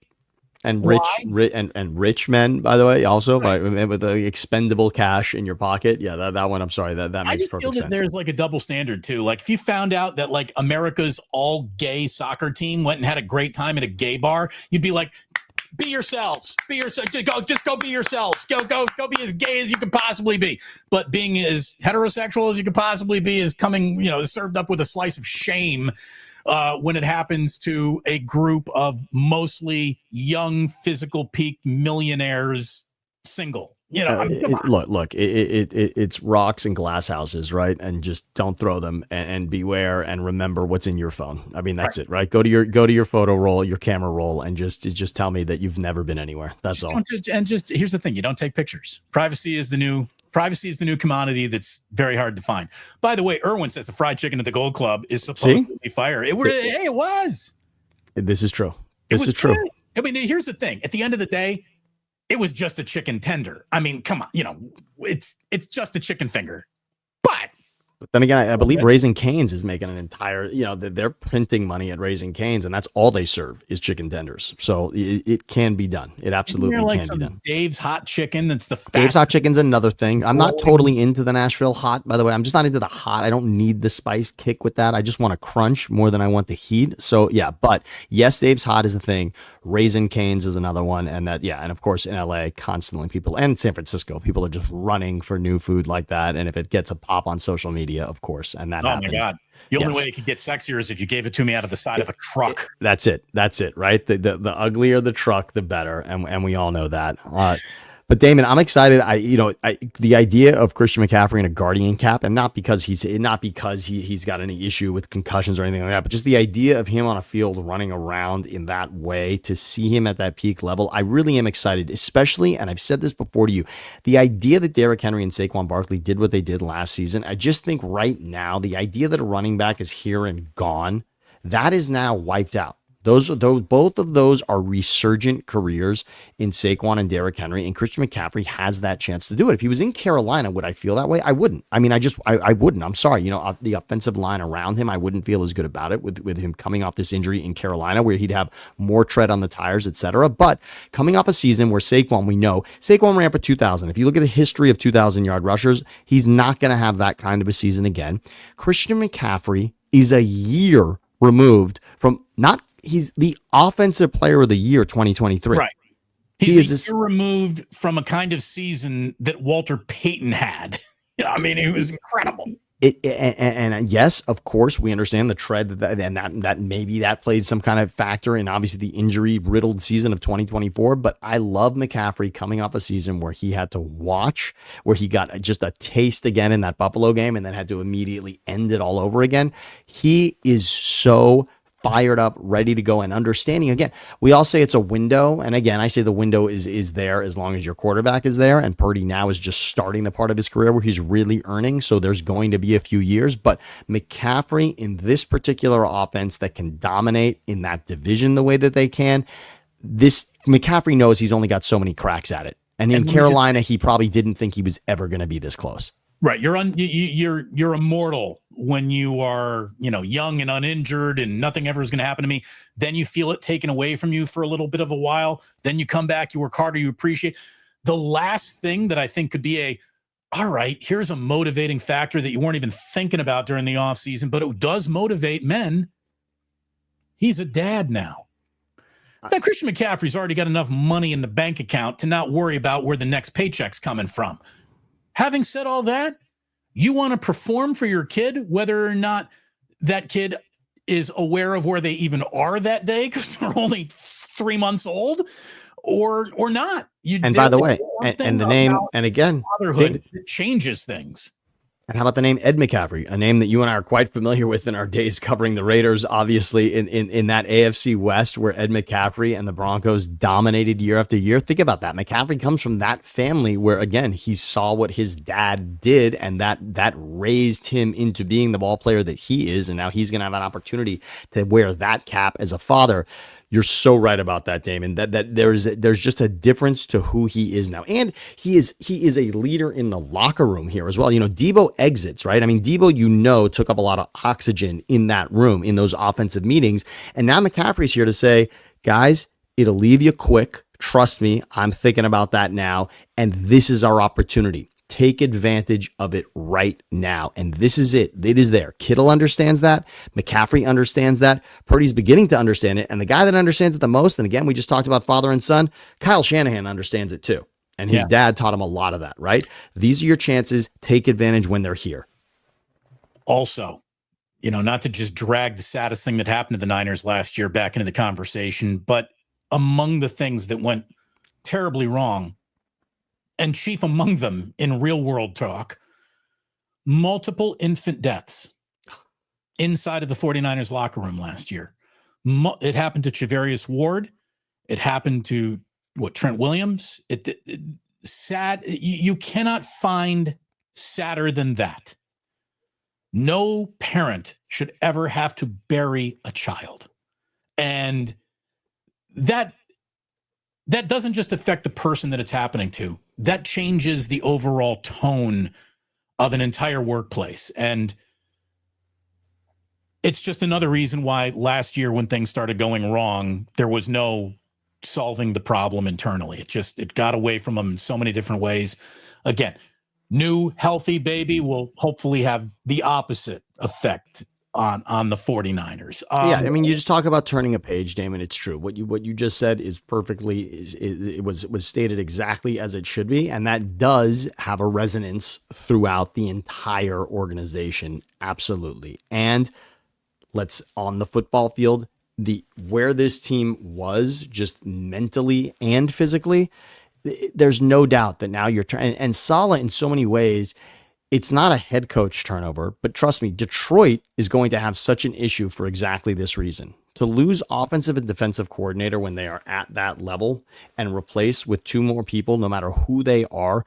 And rich men, by the way, also with the expendable cash in your pocket. Yeah, that one. I'm sorry, that makes perfect sense. There's like a double standard too. Like if you found out that like America's all gay soccer team went and had a great time at a gay bar, you'd be like, be yourselves. Be yourself. Go be yourselves. Go be as gay as you could possibly be. But being as heterosexual as you could possibly be is coming, served up with a slice of shame. When it happens to a group of mostly young physical peak millionaires single, look, it's rocks and glass houses, right? And just don't throw them and beware and remember what's in your phone. I mean, that's it, right? Go to your photo roll, your camera roll, and just tell me that you've never been anywhere. That's all. Here's the thing. You don't take pictures. Privacy is the new commodity that's very hard to find. By the way, Irwin says the fried chicken at the Gold Club is supposed to be fire. It was. This is true. This is true. I mean, here's the thing. At the end of the day, it was just a chicken tender. I mean, come on, it's just a chicken finger. But But then again, I believe Raising Cane's is making an entire, they're printing money at Raising Cane's, and that's all they serve is chicken tenders. So it can be done. It absolutely can be done. Dave's Hot Chicken. That's the Dave's Hot Chicken's another thing. I'm not totally into the Nashville hot, by the way. I'm just not into the hot. I don't need the spice kick with that. I just want a crunch more than I want the heat. So yeah, but yes, Dave's Hot is the thing. Raising Cane's is another one. And and of course in LA, constantly people, and San Francisco, people are just running for new food like that. And if it gets a pop on social media, of course, and that happened. My God. The only way it could get sexier is if you gave it to me out of the side of a truck. That's it, right? The uglier the truck, the better, and we all know that. But Damon, I'm excited. The idea of Christian McCaffrey in a Guardian cap, and not because he's got any issue with concussions or anything like that, but just the idea of him on a field running around in that way, to see him at that peak level, I really am excited. Especially, and I've said this before to you, the idea that Derrick Henry and Saquon Barkley did what they did last season. I just think right now the idea that a running back is here and gone, that is now wiped out. Both of those are resurgent careers in Saquon and Derrick Henry, and Christian McCaffrey has that chance to do it. If he was in Carolina, would I feel that way? I wouldn't. I mean, I wouldn't. I'm sorry. The offensive line around him, I wouldn't feel as good about it with him coming off this injury in Carolina, where he'd have more tread on the tires, etc. But coming off a season where Saquon, we know Saquon ran for 2,000. If you look at the history of 2,000-yard rushers, he's not going to have that kind of a season again. Christian McCaffrey is a year removed from he's the offensive player of the year 2023. Right. He's a year removed from a kind of season that Walter Payton had. I mean, it was incredible. And yes, of course, we understand the tread that maybe that played some kind of factor in obviously the injury riddled season of 2024. But I love McCaffrey coming off a season where he had to watch, where he got just a taste again in that Buffalo game and then had to immediately end it all over again. He is so fired up, ready to go, and understanding. Again, we all say it's a window, and again, I say the window is there as long as your quarterback is there, and Purdy now is just starting the part of his career where he's really earning, so there's going to be a few years, but McCaffrey in this particular offense that can dominate in that division the way that they can, McCaffrey knows he's only got so many cracks at it, and in Carolina, he probably didn't think he was ever going to be this close. Right. You're immortal when you are, young and uninjured and nothing ever is going to happen to me. Then you feel it taken away from you for a little bit of a while. Then you come back, you work harder, you appreciate. The last thing that I think could be all right, here's a motivating factor that you weren't even thinking about during the offseason, but it does motivate men. He's a dad now. Now, Christian McCaffrey's already got enough money in the bank account to not worry about where the next paycheck's coming from. Having said all that, you want to perform for your kid, whether or not that kid is aware of where they even are that day because they're only 3 months old, or not. And by the way, and the name, and again, fatherhood changes things. And how about the name Ed McCaffrey, a name that you and I are quite familiar with in our days covering the Raiders, obviously in that AFC West where Ed McCaffrey and the Broncos dominated year after year. Think about that. McCaffrey comes from that family where, again, he saw what his dad did, and that raised him into being the ball player that he is. And now he's going to have an opportunity to wear that cap as a father. You're so right about that, Damon, that there's just a difference to who he is now. And he is a leader in the locker room here as well. Debo exits, right? I mean, Debo, took up a lot of oxygen in that room, in those offensive meetings. And now McCaffrey's here to say, guys, it'll leave you quick. Trust me, I'm thinking about that now. And this is our opportunity. Take advantage of it right now. And this is it. It is there. Kittle understands that. McCaffrey understands that. Purdy's beginning to understand it. And the guy that understands it the most, and again, we just talked about father and son, Kyle Shanahan understands it too. And his dad taught him a lot of that, right? These are your chances. Take advantage when they're here. Also, not to just drag the saddest thing that happened to the Niners last year back into the conversation, but among the things that went terribly wrong, and chief among them in real world talk, multiple infant deaths inside of the 49ers locker room last year. It happened to Charvarius Ward. It happened to Trent Williams. Sad. You cannot find sadder than that. No parent should ever have to bury a child. And that doesn't just affect the person that it's happening to. That changes the overall tone of an entire workplace. And it's just another reason why last year when things started going wrong, there was no solving the problem internally. It got away from them in so many different ways. Again, new healthy baby will hopefully have the opposite effect on the 49ers. Yeah, I mean, you just talk about turning a page, Damon. It's true. What you just said is perfectly it was stated exactly as it should be, and that does have a resonance throughout the entire organization. Absolutely. And let's on the football field, where this team was just mentally and physically, there's no doubt that now you're trying. And Saleh, in so many ways, it's not a head coach turnover, but trust me, Detroit is going to have such an issue for exactly this reason. To lose offensive and defensive coordinator when they are at that level and replace with two more people, no matter who they are,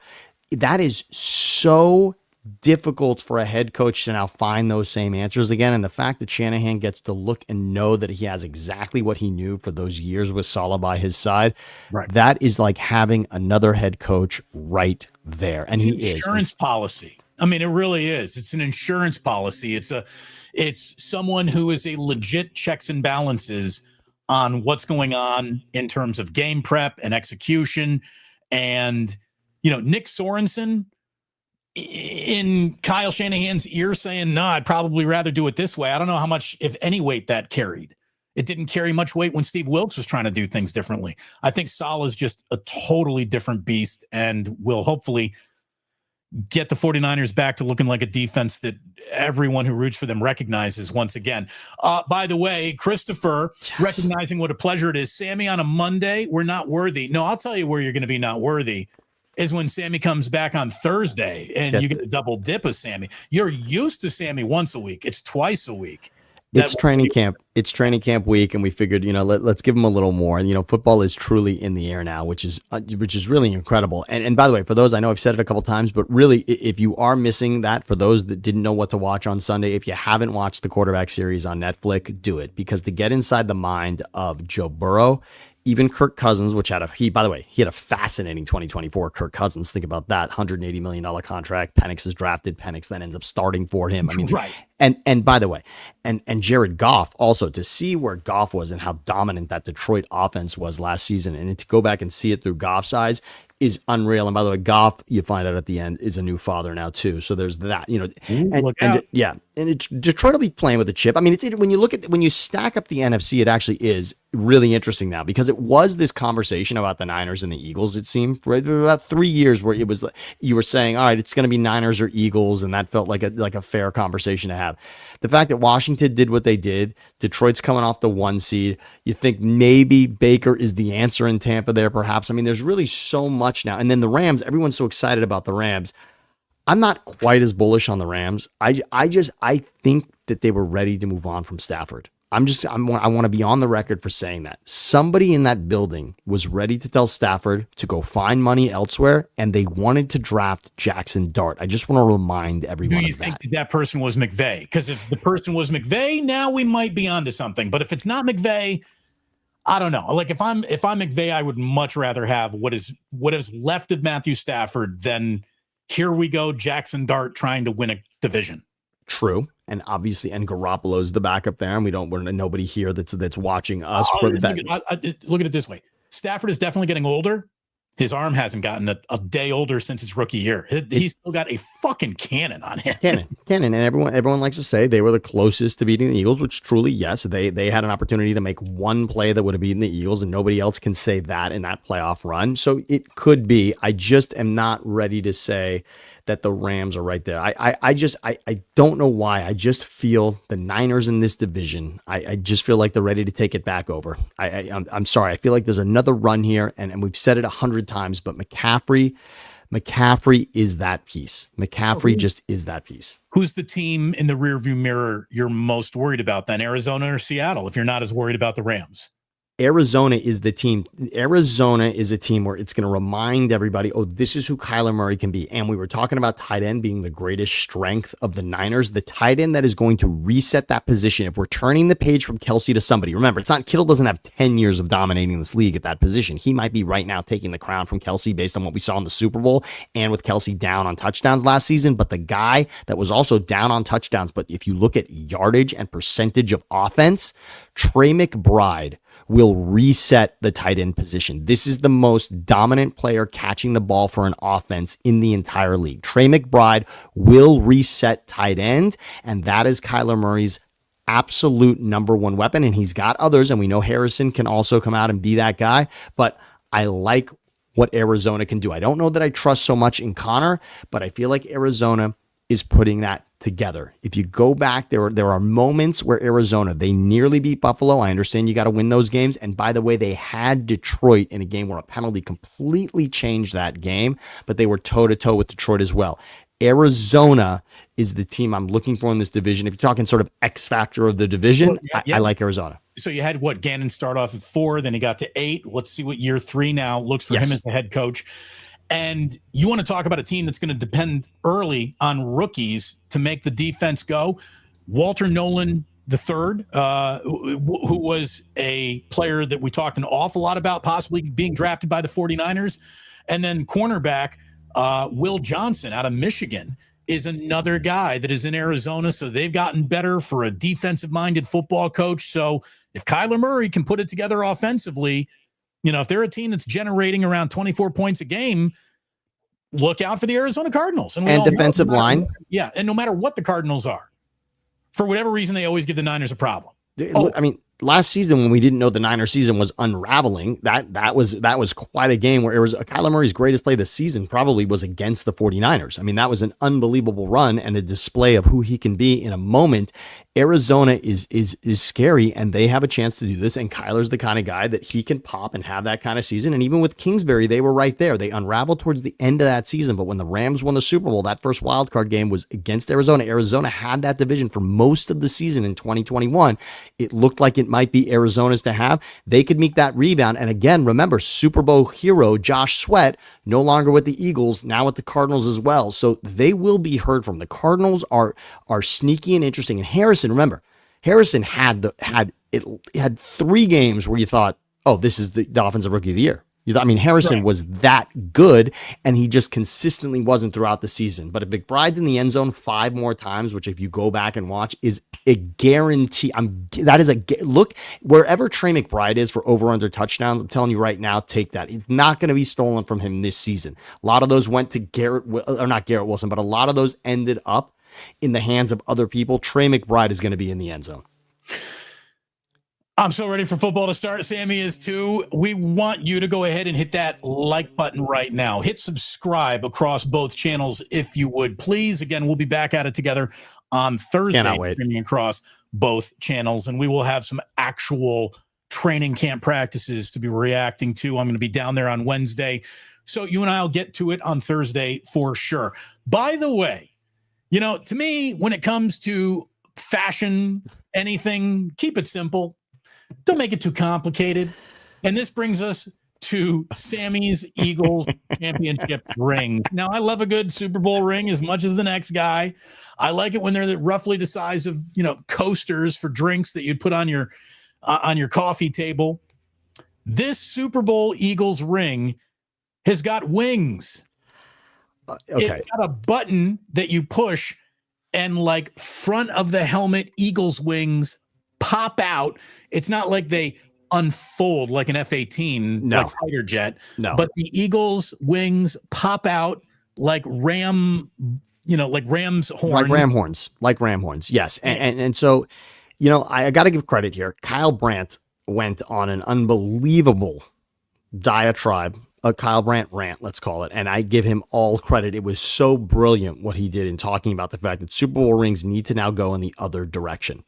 that is so difficult for a head coach to now find those same answers again. And the fact that Shanahan gets to look and know that he has exactly what he knew for those years with Saleh by his side, right, that is like having another head coach right there. And it's insurance policy. I mean, it really is. It's an insurance policy. It's someone who is a legit checks and balances on what's going on in terms of game prep and execution. And, Nick Sorensen in Kyle Shanahan's ear saying, no, I'd probably rather do it this way. I don't know how much, if any, weight that carried. It didn't carry much weight when Steve Wilkes was trying to do things differently. I think Saleh is just a totally different beast and will hopefully get the 49ers back to looking like a defense that everyone who roots for them recognizes once again. By the way, Christopher, yes, recognizing what a pleasure it is. Sammy, on a Monday, we're not worthy. No, I'll tell you where you're going to be not worthy is when Sammy comes back on Thursday and you get a double dip of Sammy. You're used to Sammy once a week. It's twice a week. It's training camp. It's training camp week, and we figured, let's give them a little more. And football is truly in the air now, which is really incredible. And by the way, for those, I know I've said it a couple times, but really, if you are missing that, for those that didn't know what to watch on Sunday, if you haven't watched the quarterback series on Netflix, do it, because to get inside the mind of Joe Burrow, even Kirk Cousins, which he had a fascinating 2024. Kirk Cousins, think about that, $180 million contract. Penix is drafted. Penix then ends up starting for him. I mean, right. And by the way, and Jared Goff also, to see where Goff was and how dominant that Detroit offense was last season, and to go back and see it through Goff's eyes is unreal. And by the way, Goff, you find out at the end, is a new father now too. So there's that, and it's Detroit will be playing with a chip. I mean, when you stack up the NFC, it actually is really interesting now, because it was this conversation about the Niners and the Eagles. It seemed for about 3 years where it was, you were saying, all right, it's going to be Niners or Eagles. And that felt like a fair conversation to have. The fact that Washington did what they did, Detroit's coming off the 1 seed. You think maybe Baker is the answer in Tampa there, perhaps. I mean, there's really so much now. And then the Rams, everyone's so excited about the Rams. I'm not quite as bullish on the Rams. I think that they were ready to move on from Stafford. I want to be on the record for saying that. Somebody in that building was ready to tell Stafford to go find money elsewhere, and they wanted to draft Jackson Dart. I just want to remind everyone of that. Do you think that person was McVay? Because if the person was McVay, now we might be onto something. But if it's not McVay, I don't know. Like if I'm McVay, I would much rather have what is left of Matthew Stafford than here we go, Jackson Dart trying to win a division. True. And obviously, and Garoppolo's the backup there, and we're nobody here that's watching us. Look at it this way. Stafford is definitely getting older. His arm hasn't gotten a day older since his rookie year. He's still got a fucking cannon on him. Cannon. And everyone likes to say they were the closest to beating the Eagles, which truly, yes, they had an opportunity to make one play that would have beaten the Eagles, and nobody else can say that in that playoff run. So it could be. I just am not ready to say that the Rams are right there. I don't know why. I just feel the Niners in this division, I just feel like they're ready to take it back over. I'm sorry. I feel like there's another run here, and we've said it 100 times, but McCaffrey is that piece. McCaffrey just is that piece. Who's the team in the rearview mirror you're most worried about then, Arizona or Seattle, if you're not as worried about the Rams? Arizona is the team. Arizona is a team where it's going to remind everybody, oh, this is who Kyler Murray can be. And we were talking about tight end being the greatest strength of the Niners. The tight end that is going to reset that position. If we're turning the page from Kelsey to somebody, remember, it's not Kittle doesn't have 10 years of dominating this league at that position. He might be right now taking the crown from Kelsey based on what we saw in the Super Bowl and with Kelsey down on touchdowns last season. But the guy that was also down on touchdowns, but if you look at yardage and percentage of offense, Trey McBride will reset the tight end position. This is the most dominant player catching the ball for an offense in the entire league. Trey McBride will reset tight end, and that is Kyler Murray's absolute number one weapon. And he's got others, and we know Harrison can also come out and be that guy, but I like what Arizona can do. I don't know that I trust so much in Connor, but I feel like Arizona is putting that together. If you go back, there are moments where Arizona, they nearly beat Buffalo. I understand you got to win those games. And by the way, they had Detroit in a game where a penalty completely changed that game, but they were toe-to-toe with Detroit as well. Arizona is the team I'm looking for in this division. If you're talking sort of X factor of the division, I like Arizona. So you had Gannon start off at 4, then he got to 8. Let's see what year 3 now looks for him as the head coach. And you want to talk about a team that's going to depend early on rookies to make the defense go. Walter Nolan III, who was a player that we talked an awful lot about possibly being drafted by the 49ers. And then cornerback Will Johnson out of Michigan is another guy that is in Arizona. So they've gotten better for a defensive-minded football coach. So if Kyler Murray can put it together offensively, you know, if they're a team that's generating around 24 points a game, look out for the Arizona Cardinals. And defensive line. Yeah, and no matter what the Cardinals are, for whatever reason, they always give the Niners a problem. I mean, last season when we didn't know the Niners season was unraveling, that was quite a game where it was Kyler Murray's greatest play this season probably was against the 49ers. I mean, that was an unbelievable run and a display of who he can be in a moment. Arizona is scary, and they have a chance to do this. And Kyler's the kind of guy that he can pop and have that kind of season. And even with Kingsbury, they were right there. They unraveled towards the end of that season. But when the Rams won the Super Bowl, that first wild card game was against Arizona. Arizona had that division for most of the season in 2021. It looked like it might be Arizona's to have. They could make that rebound. And again, remember, Super Bowl hero Josh Sweat, no longer with the Eagles, now with the Cardinals as well. So they will be heard from. The Cardinals are sneaky and interesting. And Harrison had 3 games where you thought, oh, this is the offensive rookie of the year. Harrison was that good, and he just consistently wasn't throughout the season. But if McBride's in the end zone 5 more times, which if you go back and watch is a guarantee. Look, wherever Trey McBride is for over-under touchdowns, I'm telling you right now, take that. It's not going to be stolen from him this season. A lot of those went to not Garrett Wilson, but a lot of those ended up in the hands of other people. Trey McBride is going to be in the end zone. I'm so ready for football to start. Sammy is too. We want you to go ahead and hit that like button right now. Hit subscribe across both channels if you would, please. Again, we'll be back at it together on Thursday, streaming across both channels, and we will have some actual training camp practices to be reacting to. I'm going to be down there on Wednesday, so you and I will get to it on Thursday for sure. By the way, you know, to me, when it comes to fashion, anything, keep it simple. Don't make it too complicated. And this brings us to Sammy's Eagles championship ring. Now, I love a good Super Bowl ring as much as the next guy. I like it when they're roughly the size of, you know, coasters for drinks that you'd put on your coffee table. This Super Bowl Eagles ring has got wings. Okay. It's got a button that you push, and like front of the helmet, Eagles wings pop out. It's not like they unfold like an F-18, like fighter jet. No. But the Eagles wings pop out like ram's horn. Like ram horns. Yes. And so, you know, I got to give credit here. Kyle Brandt went on an unbelievable diatribe, a Kyle Brandt rant, let's call it. And I give him all credit. It was so brilliant what he did in talking about the fact that Super Bowl rings need to now go in the other direction.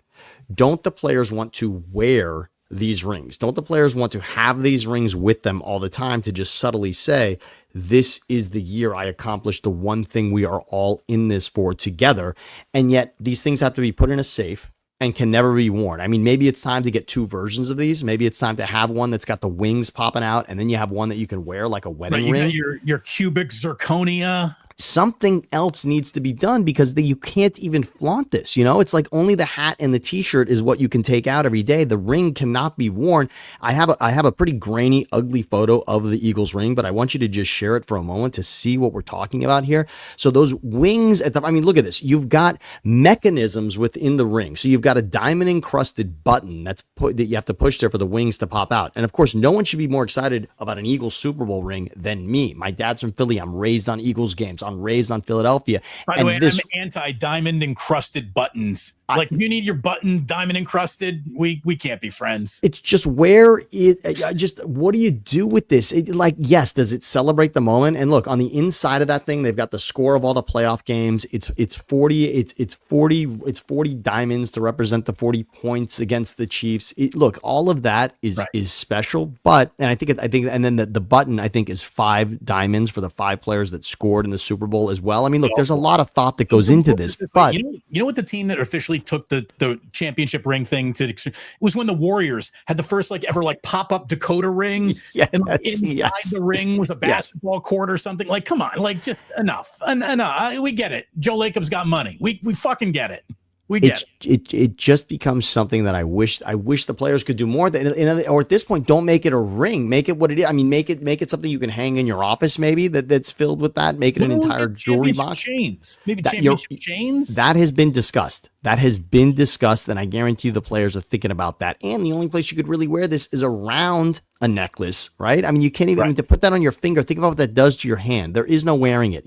Don't the players want to wear these rings? Don't the players want to have these rings with them all the time to just subtly say, this is the year I accomplished the one thing we are all in this for together? And yet these things have to be put in a safe. and can never be worn. I mean, maybe it's time to get 2 versions of these. Maybe it's time to have one that's got the wings popping out, and then you have one that you can wear like a wedding you ring. got your cubic zirconia. Something else needs to be done because you can't even flaunt this. It's like only the hat and the t-shirt is what you can take out every day. The ring cannot be worn. I have a pretty grainy, ugly photo of the Eagles ring, but I want you to just share it for a moment to see what we're talking about here. So those wings look at this. You've got mechanisms within the ring. So you've got a diamond encrusted button that you have to push there for the wings to pop out. And of course, no one should be more excited about an Eagles Super Bowl ring than me. My dad's from Philly. I'm raised on Eagles games. I'm raised on Philadelphia. By the way, I'm anti-diamond encrusted buttons. Like, if you need your button diamond encrusted, we can't be friends. It's just what do you do with this? Yes, does it celebrate the moment? And look, on the inside of that thing, they've got the score of all the playoff games. It's 40 diamonds to represent the 40 points against the Chiefs. Look, all of that is special, but and then the button I think is 5 diamonds for the 5 players that scored in the Super Bowl as well. I mean, look, there's a lot of thought that goes into this, but you know what the team that officially took the championship ring thing to it was when the Warriors had the first ever pop-up Dakota ring. Yes, inside the ring was a basketball court or something. Come on, just enough. We get it. Joe Lacob's got money. We fucking get it. We get it. It just becomes something that I wish the players could do more. Or at this point, don't make it a ring. Make it what it is. I mean, make it something you can hang in your office. Maybe that's filled with that. Make it an entire jewelry box. Chains. Maybe championship chains. That has been discussed. And I guarantee the players are thinking about that. And the only place you could really wear this is around a necklace, right? I mean, you can't even to put that on your finger. Think about what that does to your hand. There is no wearing it.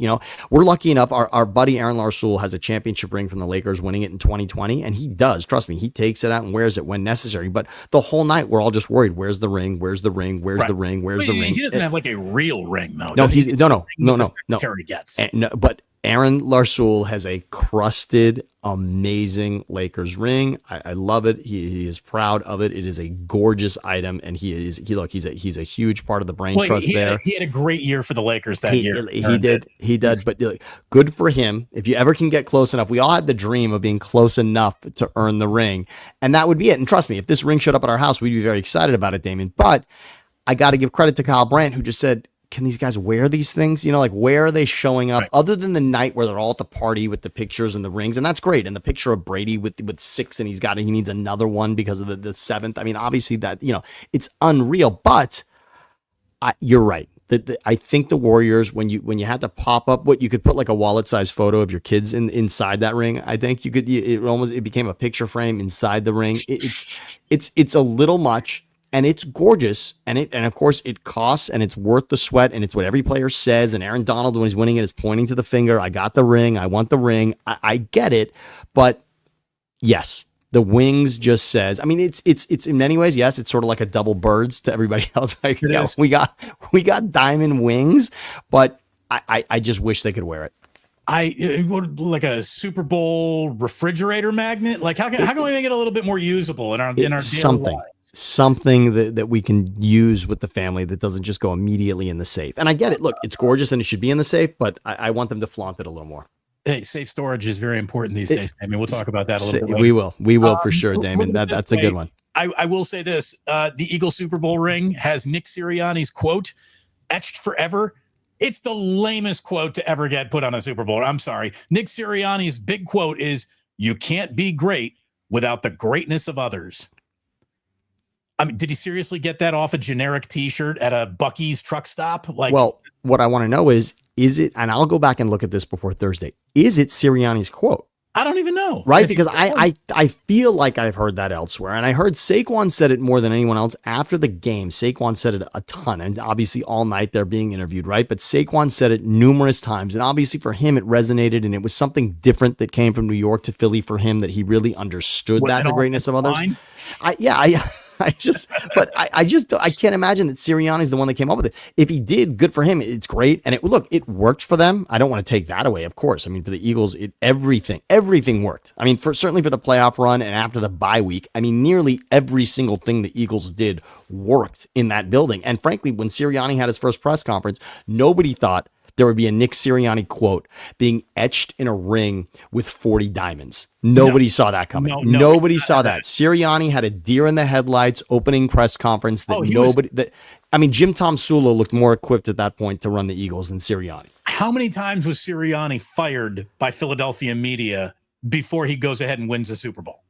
We're lucky enough. Our buddy Aaron Larsoul has a championship ring from the Lakers, winning it in 2020, and he does. Trust me, he takes it out and wears it when necessary. But the whole night, we're all just worried. Where's the ring? Where's the ring? Where's the ring? Where's the ring? He doesn't have a real ring though. No, no. Secretary gets. But Aaron Larsoul has a crusted, amazing Lakers ring. I love it. He is proud of it. It is a gorgeous item, and he's a huge part of the brain trust there. He had a great year for the Lakers that year. He did. But good for him. If you ever can get close enough, we all had the dream of being close enough to earn the ring, and that would be it. And trust me, if this ring showed up at our house, we'd be very excited about it, Damon. But I got to give credit to Kyle Brandt, who just said, can these guys wear these things? Where are they showing up other than the night where they're all at the party with the pictures and the rings? And that's great. And the picture of Brady with 6, and he needs another one because of the 7th. I mean, obviously that, it's unreal, but you're right. I think the Warriors, when you had to pop up you could put a wallet size photo of your kids inside that ring. I think you could, it became a picture frame inside the ring. It's a little much. And it's gorgeous, and of course it costs, and it's worth the sweat, and it's what every player says. And Aaron Donald, when he's winning it, is pointing to the finger. I got the ring. I want the ring. I get it, but yes, the wings just says. I mean, it's in many ways, yes, it's sort of like a double birds to everybody else. We got diamond wings, but I just wish they could wear it. Like a Super Bowl refrigerator magnet. How can we make it a little bit more usable in our daily something that we can use with the family that doesn't just go immediately in the safe. And I get it. Look, it's gorgeous and it should be in the safe, but I want them to flaunt it a little more. Hey, safe storage is very important these days. I mean, we'll talk about that a little bit later. We will for sure, Damon. That's a good one. I will say this. The Eagle Super Bowl ring has Nick Sirianni's quote etched forever. It's the lamest quote to ever get put on a Super Bowl. I'm sorry. Nick Sirianni's big quote is, "You can't be great without the greatness of others." I mean, did he seriously get that off a generic T-shirt at a Buc-ee's truck stop? Well, what I want to know is it, and I'll go back and look at this before Thursday, is it Sirianni's quote? I don't even know. Right? Because I feel like I've heard that elsewhere. And I heard Saquon said it more than anyone else after the game. Saquon said it a ton. And obviously all night they're being interviewed, right? But Saquon said it numerous times. And obviously for him, it reresonated. And it was something different that came from New York to Philly for him, that he really understood the greatness of others. I can't imagine that Sirianni's the one that came up with it. If he did, good for him. It's great. And it worked for them. I don't want to take that away, of course. I mean, for the Eagles, everything worked. I mean, certainly for the playoff run and after the bye week, I mean, nearly every single thing the Eagles did worked in that building. And frankly, when Sirianni had his first press conference, nobody thought there would be a Nick Sirianni quote being etched in a ring with 40 diamonds. Nobody saw that coming. Nobody saw that. Sirianni had a deer in the headlights opening press conference that Jim Tom Sula looked more equipped at that point to run the Eagles than Sirianni. How many times was Sirianni fired by Philadelphia media before he goes ahead and wins the Super Bowl?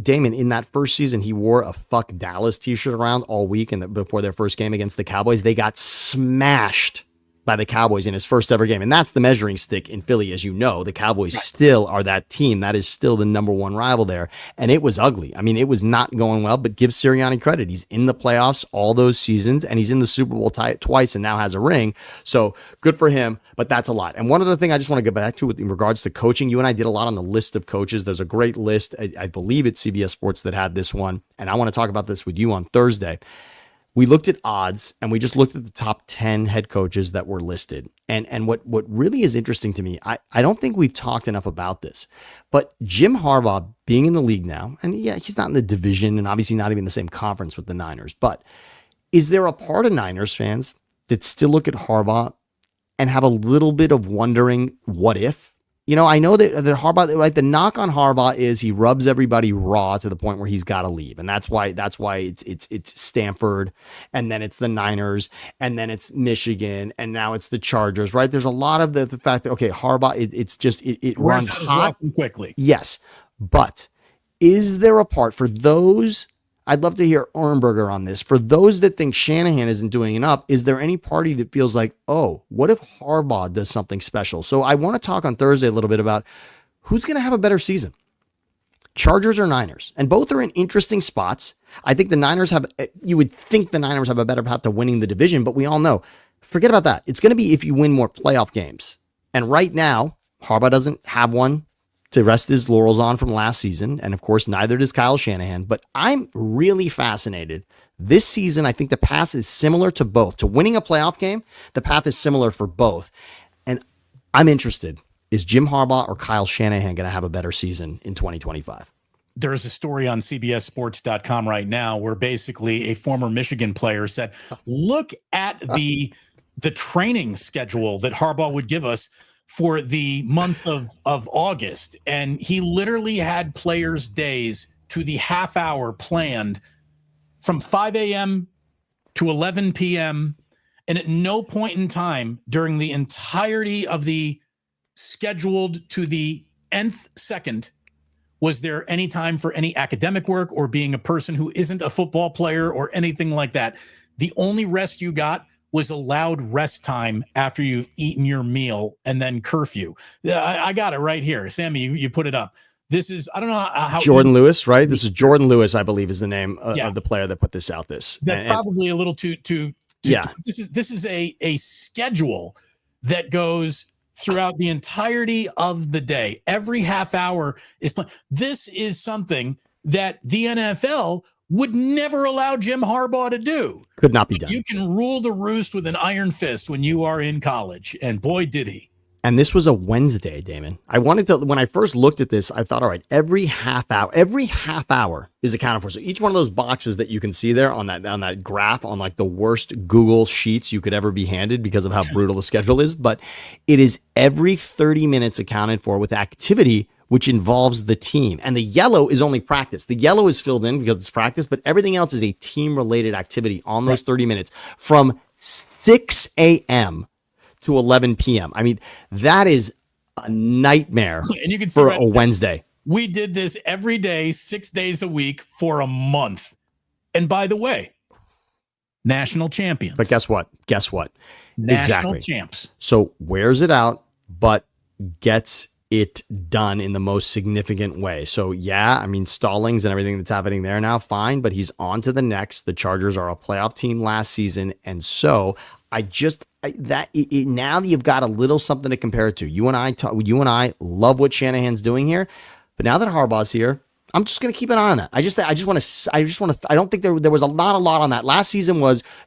Damon, in that first season, he wore a "Fuck Dallas" t-shirt around all week, and before their first game against the Cowboys, they got smashed by the Cowboys in his first ever game. And that's the measuring stick in Philly. As you know, the Cowboys still are that team. That is still the number one rival there. And it was ugly. I mean, it was not going well, but give Sirianni credit. He's in the playoffs all those seasons, and he's in the Super Bowl twice and now has a ring. So good for him, but that's a lot. And one other thing I just want to get back to in regards to coaching, you and I did a lot on the list of coaches. There's a great list. I believe it's CBS Sports that had this one. And I want to talk about this with you on Thursday. We looked at odds and we just looked at the top 10 head coaches that were listed. And what really is interesting to me, I don't think we've talked enough about this, but Jim Harbaugh being in the league now, and yeah, he's not in the division and obviously not even in the same conference with the Niners, but is there a part of Niners fans that still look at Harbaugh and have a little bit of wondering, what if? You know, I know that Harbaugh, right? The knock on Harbaugh is he rubs everybody raw to the point where he's got to leave, and that's why it's Stanford, and then it's the Niners, and then it's Michigan, and now it's the Chargers, right? There's a lot of the fact that Harbaugh, it runs hot quickly. Yes, but is there a part for those? I'd love to hear Ornberger on this. For those that think Shanahan isn't doing enough, is there any party that feels like, oh, what if Harbaugh does something special? So I want to talk on Thursday a little bit about who's going to have a better season, Chargers or Niners. And both are in interesting spots. I think you would think the Niners have a better path to winning the division, but we all know, forget about that. It's going to be if you win more playoff games. And right now, Harbaugh doesn't have one to rest his laurels on from last season. And of course, neither does Kyle Shanahan, but I'm really fascinated. This season, I think the path is similar to both. To winning a playoff game, the path is similar for both. And I'm interested. Is Jim Harbaugh or Kyle Shanahan going to have a better season in 2025? There is a story on CBSSports.com right now where basically a former Michigan player said, look at the training schedule that Harbaugh would give us for the month of August. And he literally had players' days to the half hour planned from 5 a.m. to 11 p.m. And at no point in time during the entirety of the scheduled to the nth second was there any time for any academic work or being a person who isn't a football player or anything like that. The only rest you got was allowed rest time after you've eaten your meal and then curfew. I got it right here. Sammy, you put it up. This is, I don't know how Jordan Lewis, right? This is Jordan Lewis, I believe is the name of the player that put this out. That's probably a little too yeah. This is a schedule that goes throughout the entirety of the day. Every half hour is planned. This is something that the NFL would never allow Jim Harbaugh to do. Could not be done. You can rule the roost with an iron fist when you are in college. And boy, did he. And this was a Wednesday, Damon. When I first looked at this, I thought, all right, every half hour is accounted for. So each one of those boxes that you can see there on that graph on like the worst Google Sheets you could ever be handed because of how brutal the schedule is. But it is every 30 minutes accounted for with activity which involves the team. And the yellow is only practice. The yellow is filled in because it's practice, but everything else is a team-related activity on those 30 minutes from 6 a.m. to 11 p.m. I mean, that is a nightmare and you can see for a Wednesday. We did this every day, 6 days a week for a month. And by the way, national champions. But guess what? National champs. So wears it out, but gets it done in the most significant way. So yeah, I mean, Stallings and everything that's happening there now, fine, but he's on to the next. The Chargers are a playoff team last season. And so now that you've got a little something to compare it to. You and I love what Shanahan's doing here, but now that Harbaugh's here, I'm just going to keep an eye on that. I don't think there was a lot on that. Last season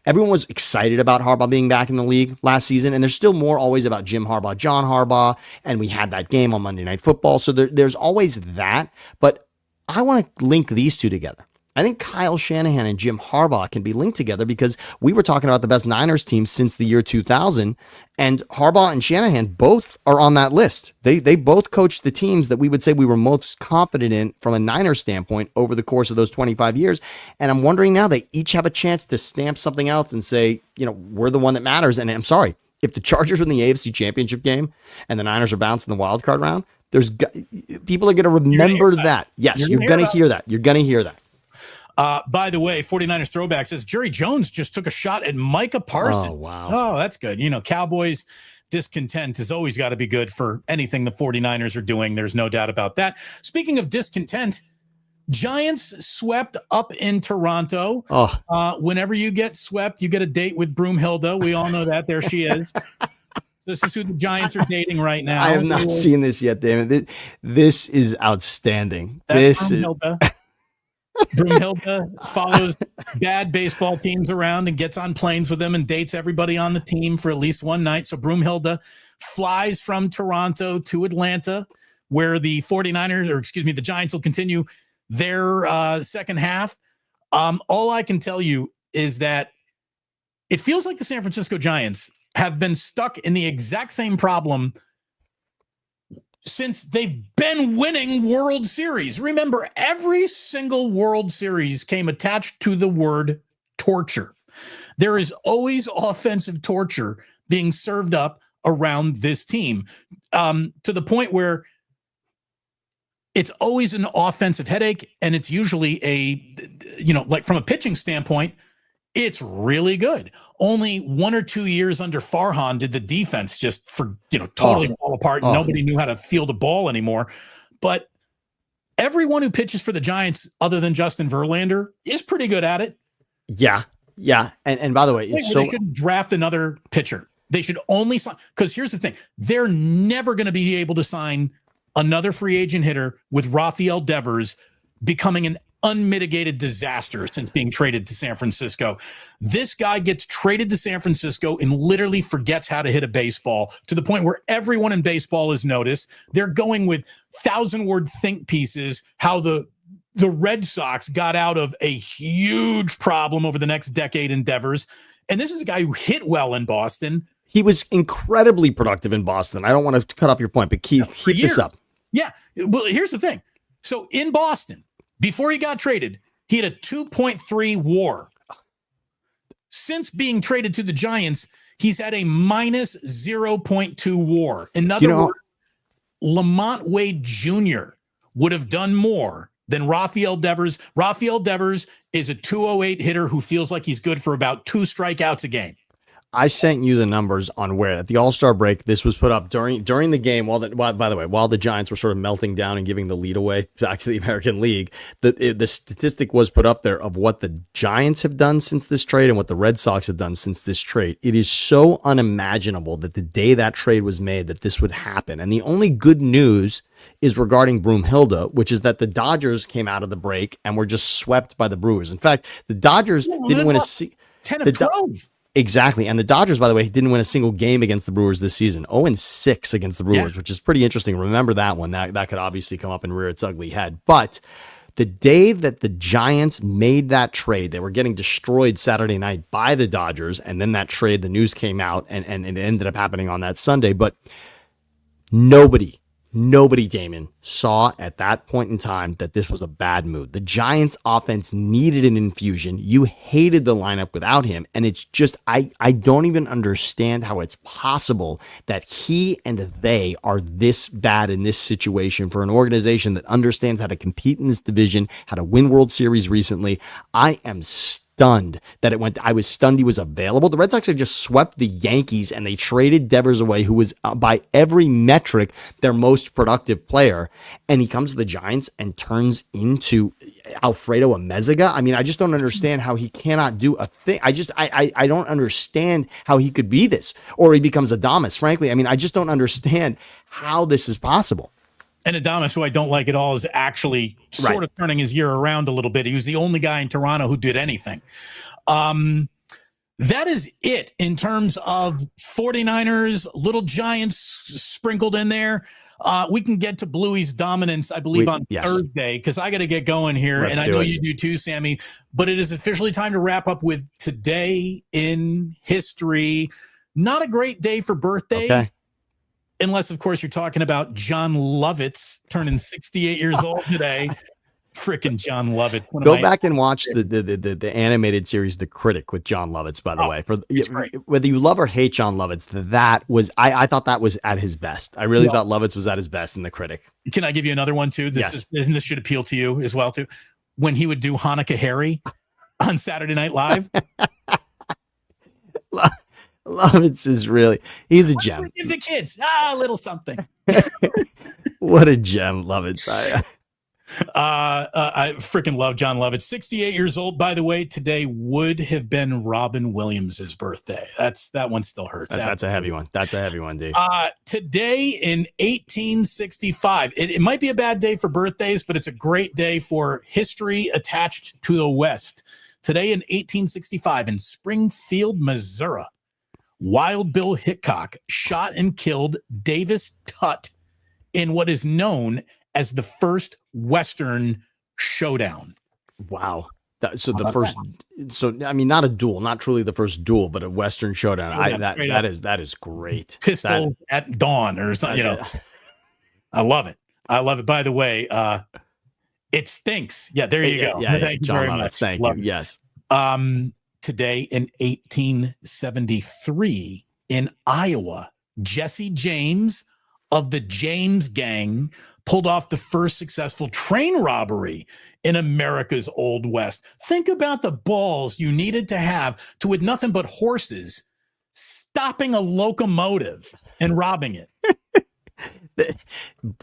everyone was excited about Harbaugh being back in the league last season. And there's still more always about Jim Harbaugh, John Harbaugh. And we had that game on Monday Night Football. So there's always that, but I want to link these two together. I think Kyle Shanahan and Jim Harbaugh can be linked together because we were talking about the best Niners team since the year 2000, and Harbaugh and Shanahan both are on that list. They both coached the teams that we would say we were most confident in from a Niners standpoint over the course of those 25 years. And I'm wondering now they each have a chance to stamp something else and say, we're the one that matters. And I'm sorry, if the Chargers are in the AFC Championship game and the Niners are bounced in the wild card round, people are going to remember that. Yes, you're going to hear that. You're going to hear that. By the way, 49ers throwback says Jerry Jones just took a shot at Micah Parsons. Oh, wow. Oh, that's good. Cowboys discontent has always got to be good for anything the 49ers are doing. There's no doubt about that. Speaking of discontent, Giants swept up in Toronto. Whenever you get swept, you get a date with Broomhilda. We all know that. There she is. So this is who the Giants are dating right now. I have not seen this yet, Damon. This is outstanding. That's Broomhilda. Broomhilda follows bad baseball teams around and gets on planes with them and dates everybody on the team for at least one night. So Broomhilda flies from Toronto to Atlanta, where the the Giants will continue their second half. All I can tell you is that it feels like the San Francisco Giants have been stuck in the exact same problem since they've been winning World Series. Remember, every single World Series came attached to the word torture. There is always offensive torture being served up around this team, to the point where it's always an offensive headache, and it's usually like from a pitching standpoint, it's really good. Only 1 or 2 years under Farhan did the defense just totally fall apart. And nobody knew how to field a ball anymore. But everyone who pitches for the Giants, other than Justin Verlander, is pretty good at it. Yeah. And by the way, they should draft another pitcher. They should only sign, because here's the thing: they're never going to be able to sign another free agent hitter with Rafael Devers becoming an unmitigated disaster since being traded to San Francisco. This guy gets traded to San Francisco and literally forgets how to hit a baseball, to the point where everyone in baseball has noticed. They're going with 1,000-word think pieces how the Red Sox got out of a huge problem over the next decade in Devers. And this is a guy who hit well in Boston. He was incredibly productive in Boston. I don't want to cut off your point, but keep this up. Yeah. Well, here's the thing. So in Boston, before he got traded, he had a 2.3 WAR. Since being traded to the Giants, he's had a minus 0.2 WAR. In other words, Lamont Wade Jr. would have done more than Rafael Devers. Rafael Devers is a 208 hitter who feels like he's good for about 2 strikeouts a game. I sent you the numbers on where at the All-Star break, this was put up during the game while the Giants were sort of melting down and giving the lead away back to the American League. The statistic was put up there of what the Giants have done since this trade and what the Red Sox have done since this trade. It is so unimaginable that the day that trade was made that this would happen. And the only good news is regarding Broomhilda, which is that the Dodgers came out of the break and were just swept by the Brewers. In fact, the Dodgers didn't win 10 of 12. Exactly. And the Dodgers, by the way, didn't win a single game against the Brewers this season. 0-6 against the Brewers, which is pretty interesting. Remember that one. That could obviously come up and rear its ugly head. But the day that the Giants made that trade, they were getting destroyed Saturday night by the Dodgers. And then that trade, the news came out, and it ended up happening on that Sunday. But nobody, Damon, saw at that point in time that this was a bad move. The Giants offense needed an infusion. You hated the lineup without him. And it's just, I don't even understand how it's possible that he and they are this bad in this situation for an organization that understands how to compete in this division, how to win World Series recently. I am stunned that it went. I was stunned he was available. The Red Sox had just swept the Yankees and they traded Devers away, who was by every metric their most productive player. And he comes to the Giants and turns into Alfredo Amezaga. I mean, I just don't understand how he cannot do a thing. I don't understand how he could be this, or he becomes Adames. Frankly, I mean, I just don't understand how this is possible. And Adames, who I don't like at all, is actually sort of turning his year around a little bit. He was the only guy in Toronto who did anything. That is it in terms of 49ers, little Giants sprinkled in there. We can get to Bluey's dominance, I believe, on Thursday, because I got to get going here. Let's and I know you do too, Sammy. But it is officially time to wrap up with Today in History. Not a great day for birthdays. Okay. Unless, of course, you're talking about John Lovitz turning 68 years old today. Freaking John Lovitz. Go back and watch the animated series, The Critic, with John Lovitz, by the way. Whether you love or hate John Lovitz, that was, I thought that was at his best. I really thought Lovitz was at his best in The Critic. Can I give you another one, too? This should appeal to you as well, too. When he would do Hanukkah Harry on Saturday Night Live. Lovitz is really, he's a gem. Give the kids a little something. What a gem, Lovitz. I freaking love John Lovitz. 68 years old, by the way. Today would have been Robin Williams' birthday. That one still hurts. That's a heavy one. That's a heavy one, Dave. Today in 1865, it might be a bad day for birthdays, but it's a great day for history attached to the West. Today in 1865 in Springfield, Missouri, Wild Bill Hickok shot and killed Davis Tutt in what is known as the first Western showdown. Wow. I mean, not a duel, not truly the first duel, but a Western showdown. That is great. Pistol at dawn or something, I love it. I love it. By the way, it stinks. Yeah, there you go. Yeah, Thank you John very Lovitz, much. Thank you. Yes. Today in 1873 in Iowa, Jesse James of the James Gang pulled off the first successful train robbery in America's Old West. Think about the balls you needed to have to, with nothing but horses, stopping a locomotive and robbing it.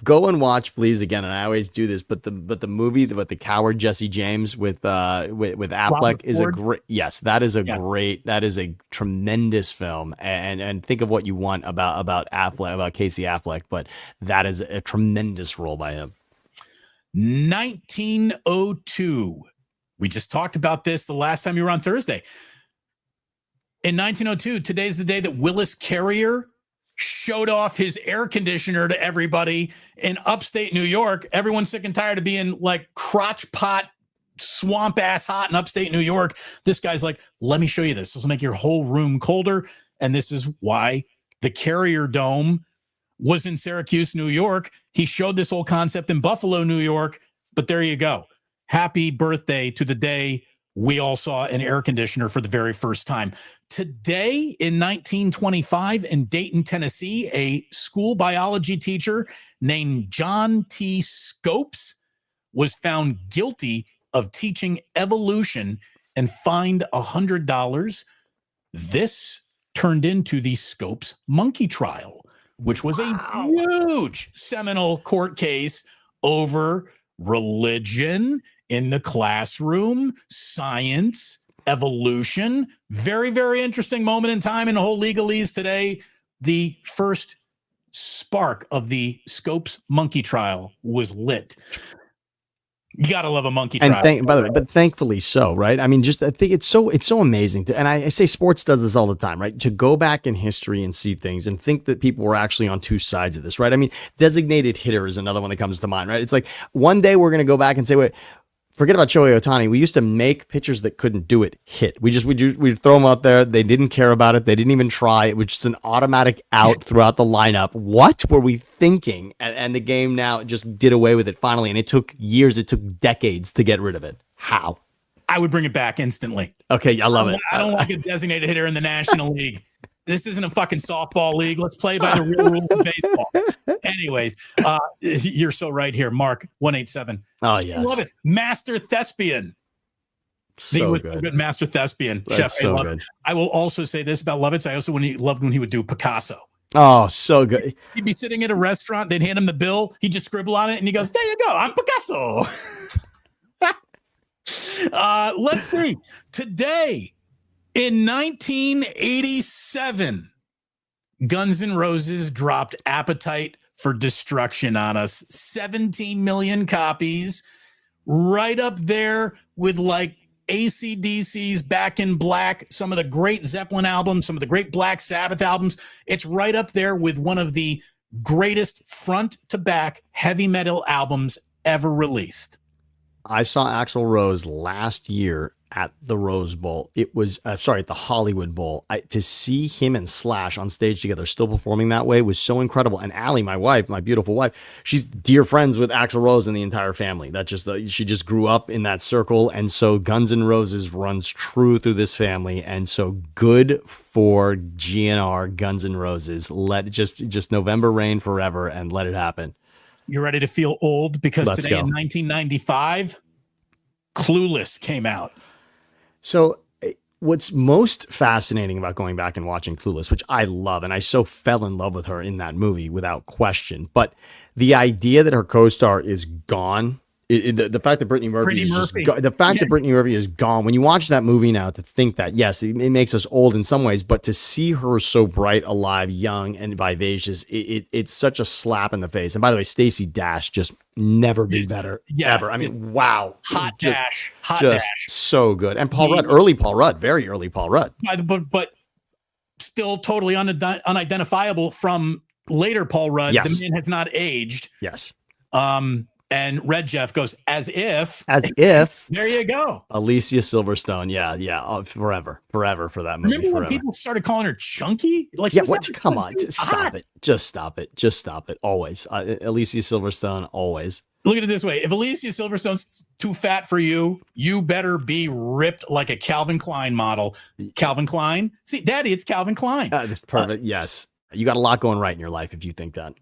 Go and watch, please, again. And I always do this, but the movie with the coward Jesse James with Affleck is a great. Yes, that is a great. That is a tremendous film. And think of what you want about Affleck, about Casey Affleck, but that is a tremendous role by him. 1902. We just talked about this the last time you were on Thursday. In 1902, today's the day that Willis Carrier showed off his air conditioner to everybody in upstate New York. Everyone's sick and tired of being like crotch pot, swamp ass hot in upstate New York. This guy's like, let me show you this. This will make your whole room colder. And this is why the Carrier Dome was in Syracuse, New York. He showed this whole concept in Buffalo, New York. But there you go. Happy birthday to the day we all saw an air conditioner for the very first time. Today in 1925 in Dayton, Tennessee, a school biology teacher named John T. Scopes was found guilty of teaching evolution and fined $100. This turned into the Scopes monkey trial, which was a huge seminal court case over religion in the classroom, science, evolution. Very, very interesting moment in time in the whole legalese today. The first spark of the Scopes monkey trial was lit. You gotta love a monkey trial. And by the way, but thankfully so, right? I mean, I think it's so amazing and I say sports does this all the time, right? To go back in history and see things and think that people were actually on two sides of this, right? I mean, designated hitter is another one that comes to mind, right? It's like one day we're gonna go back and say, wait, forget about Shohei Ohtani. We used to make pitchers that couldn't do it hit. We'd throw them out there. They didn't care about it. They didn't even try. It was just an automatic out throughout the lineup. What were we thinking? And the game now just did away with it finally. And it took years. It took decades to get rid of it. How? I would bring it back instantly. Okay, I love it. I don't like a designated hitter in the National League. This isn't a fucking softball league. Let's play by the real rules of baseball. Anyways, you're so right here. Mark 187. Oh, yes. I love it. Master Thespian. He was a good Master Thespian. That's Chef, so good. I will also say this about Lovitz. I also loved when he would do Picasso. Oh, so good. He'd be sitting at a restaurant. They'd hand him the bill. He'd just scribble on it. And he goes, there you go. I'm Picasso. Let's see. Today, in 1987, Guns N' Roses dropped Appetite for Destruction on us. 17 million copies. Right up there with like AC/DC's Back in Black, some of the great Zeppelin albums, some of the great Black Sabbath albums. It's right up there with one of the greatest front to back heavy metal albums ever released. I saw Axl Rose last year at the Rose Bowl. It was, at the Hollywood Bowl. To see him and Slash on stage together, still performing that way, was so incredible. And Allie, my wife, my beautiful wife, she's dear friends with Axl Rose and the entire family. She just grew up in that circle. And so Guns N' Roses runs true through this family. And so good for GNR, Guns N' Roses. Let just November reign forever and let it happen. You're ready to feel old because Let's today go. in 1995, Clueless came out. So what's most fascinating about going back and watching Clueless, which I love, and I so fell in love with her in that movie without question, but the idea that her co-star is gone, the fact that Brittany Murphy that Brittany Murphy is gone, when you watch that movie now, to think that, yes, it makes us old in some ways, but to see her so bright, alive, young, and vivacious, it's such a slap in the face. And by the way, Stacey Dash just never been better, ever. I mean, wow. Hot Dash. So good. And Paul Rudd, very early Paul Rudd. But still totally unidentifiable from later Paul Rudd. Yes. The man has not aged. Yes. And Red Jeff goes, as if. There you go. Alicia Silverstone. Yeah. Forever for that movie. Remember when people started calling her chunky? Like, Come on. Just stop it. Always. Alicia Silverstone, always. Look at it this way. If Alicia Silverstone's too fat for you, you better be ripped like a Calvin Klein model. Calvin Klein? See, Daddy, it's Calvin Klein. That's perfect. Yes. You got a lot going right in your life if you think that.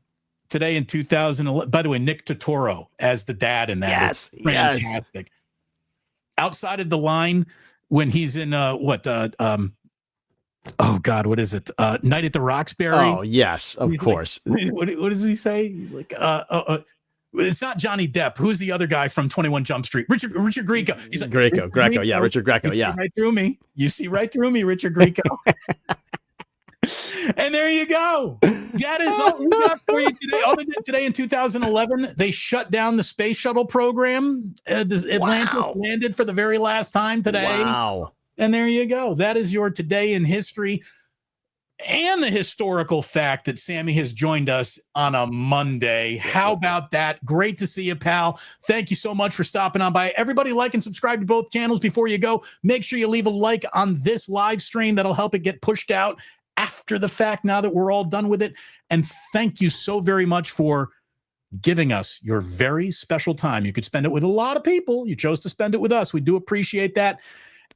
Today in 2011, by the way, Nick Totoro as the dad in that. Yes, is fantastic. Yes. Outside of the line when he's in what is it? Night at the Roxbury. Oh yes, of course. Like, what does he say? He's like, it's not Johnny Depp. Who's the other guy from 21 Jump Street? Richard Grieco. He's like, Greco. Yeah, Richard Greco. Yeah. You see right through me, Richard Grieco. And there you go. That is all we got for you today. Other than today in 2011, they shut down the space shuttle program. Atlantis landed for the very last time today. Wow. And there you go. That is your today in history and the historical fact that Sammy has joined us on a Monday. How about that? Great to see you, pal. Thank you so much for stopping on by. Everybody like and subscribe to both channels before you go. Make sure you leave a like on this live stream. That'll help it get pushed out after the fact, now that we're all done with it. And thank you so very much for giving us your very special time. You could spend it with a lot of people. You chose to spend it with us. We do appreciate that.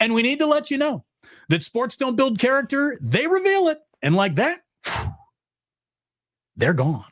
And we need to let you know that sports don't build character. They reveal it. And like that, they're gone.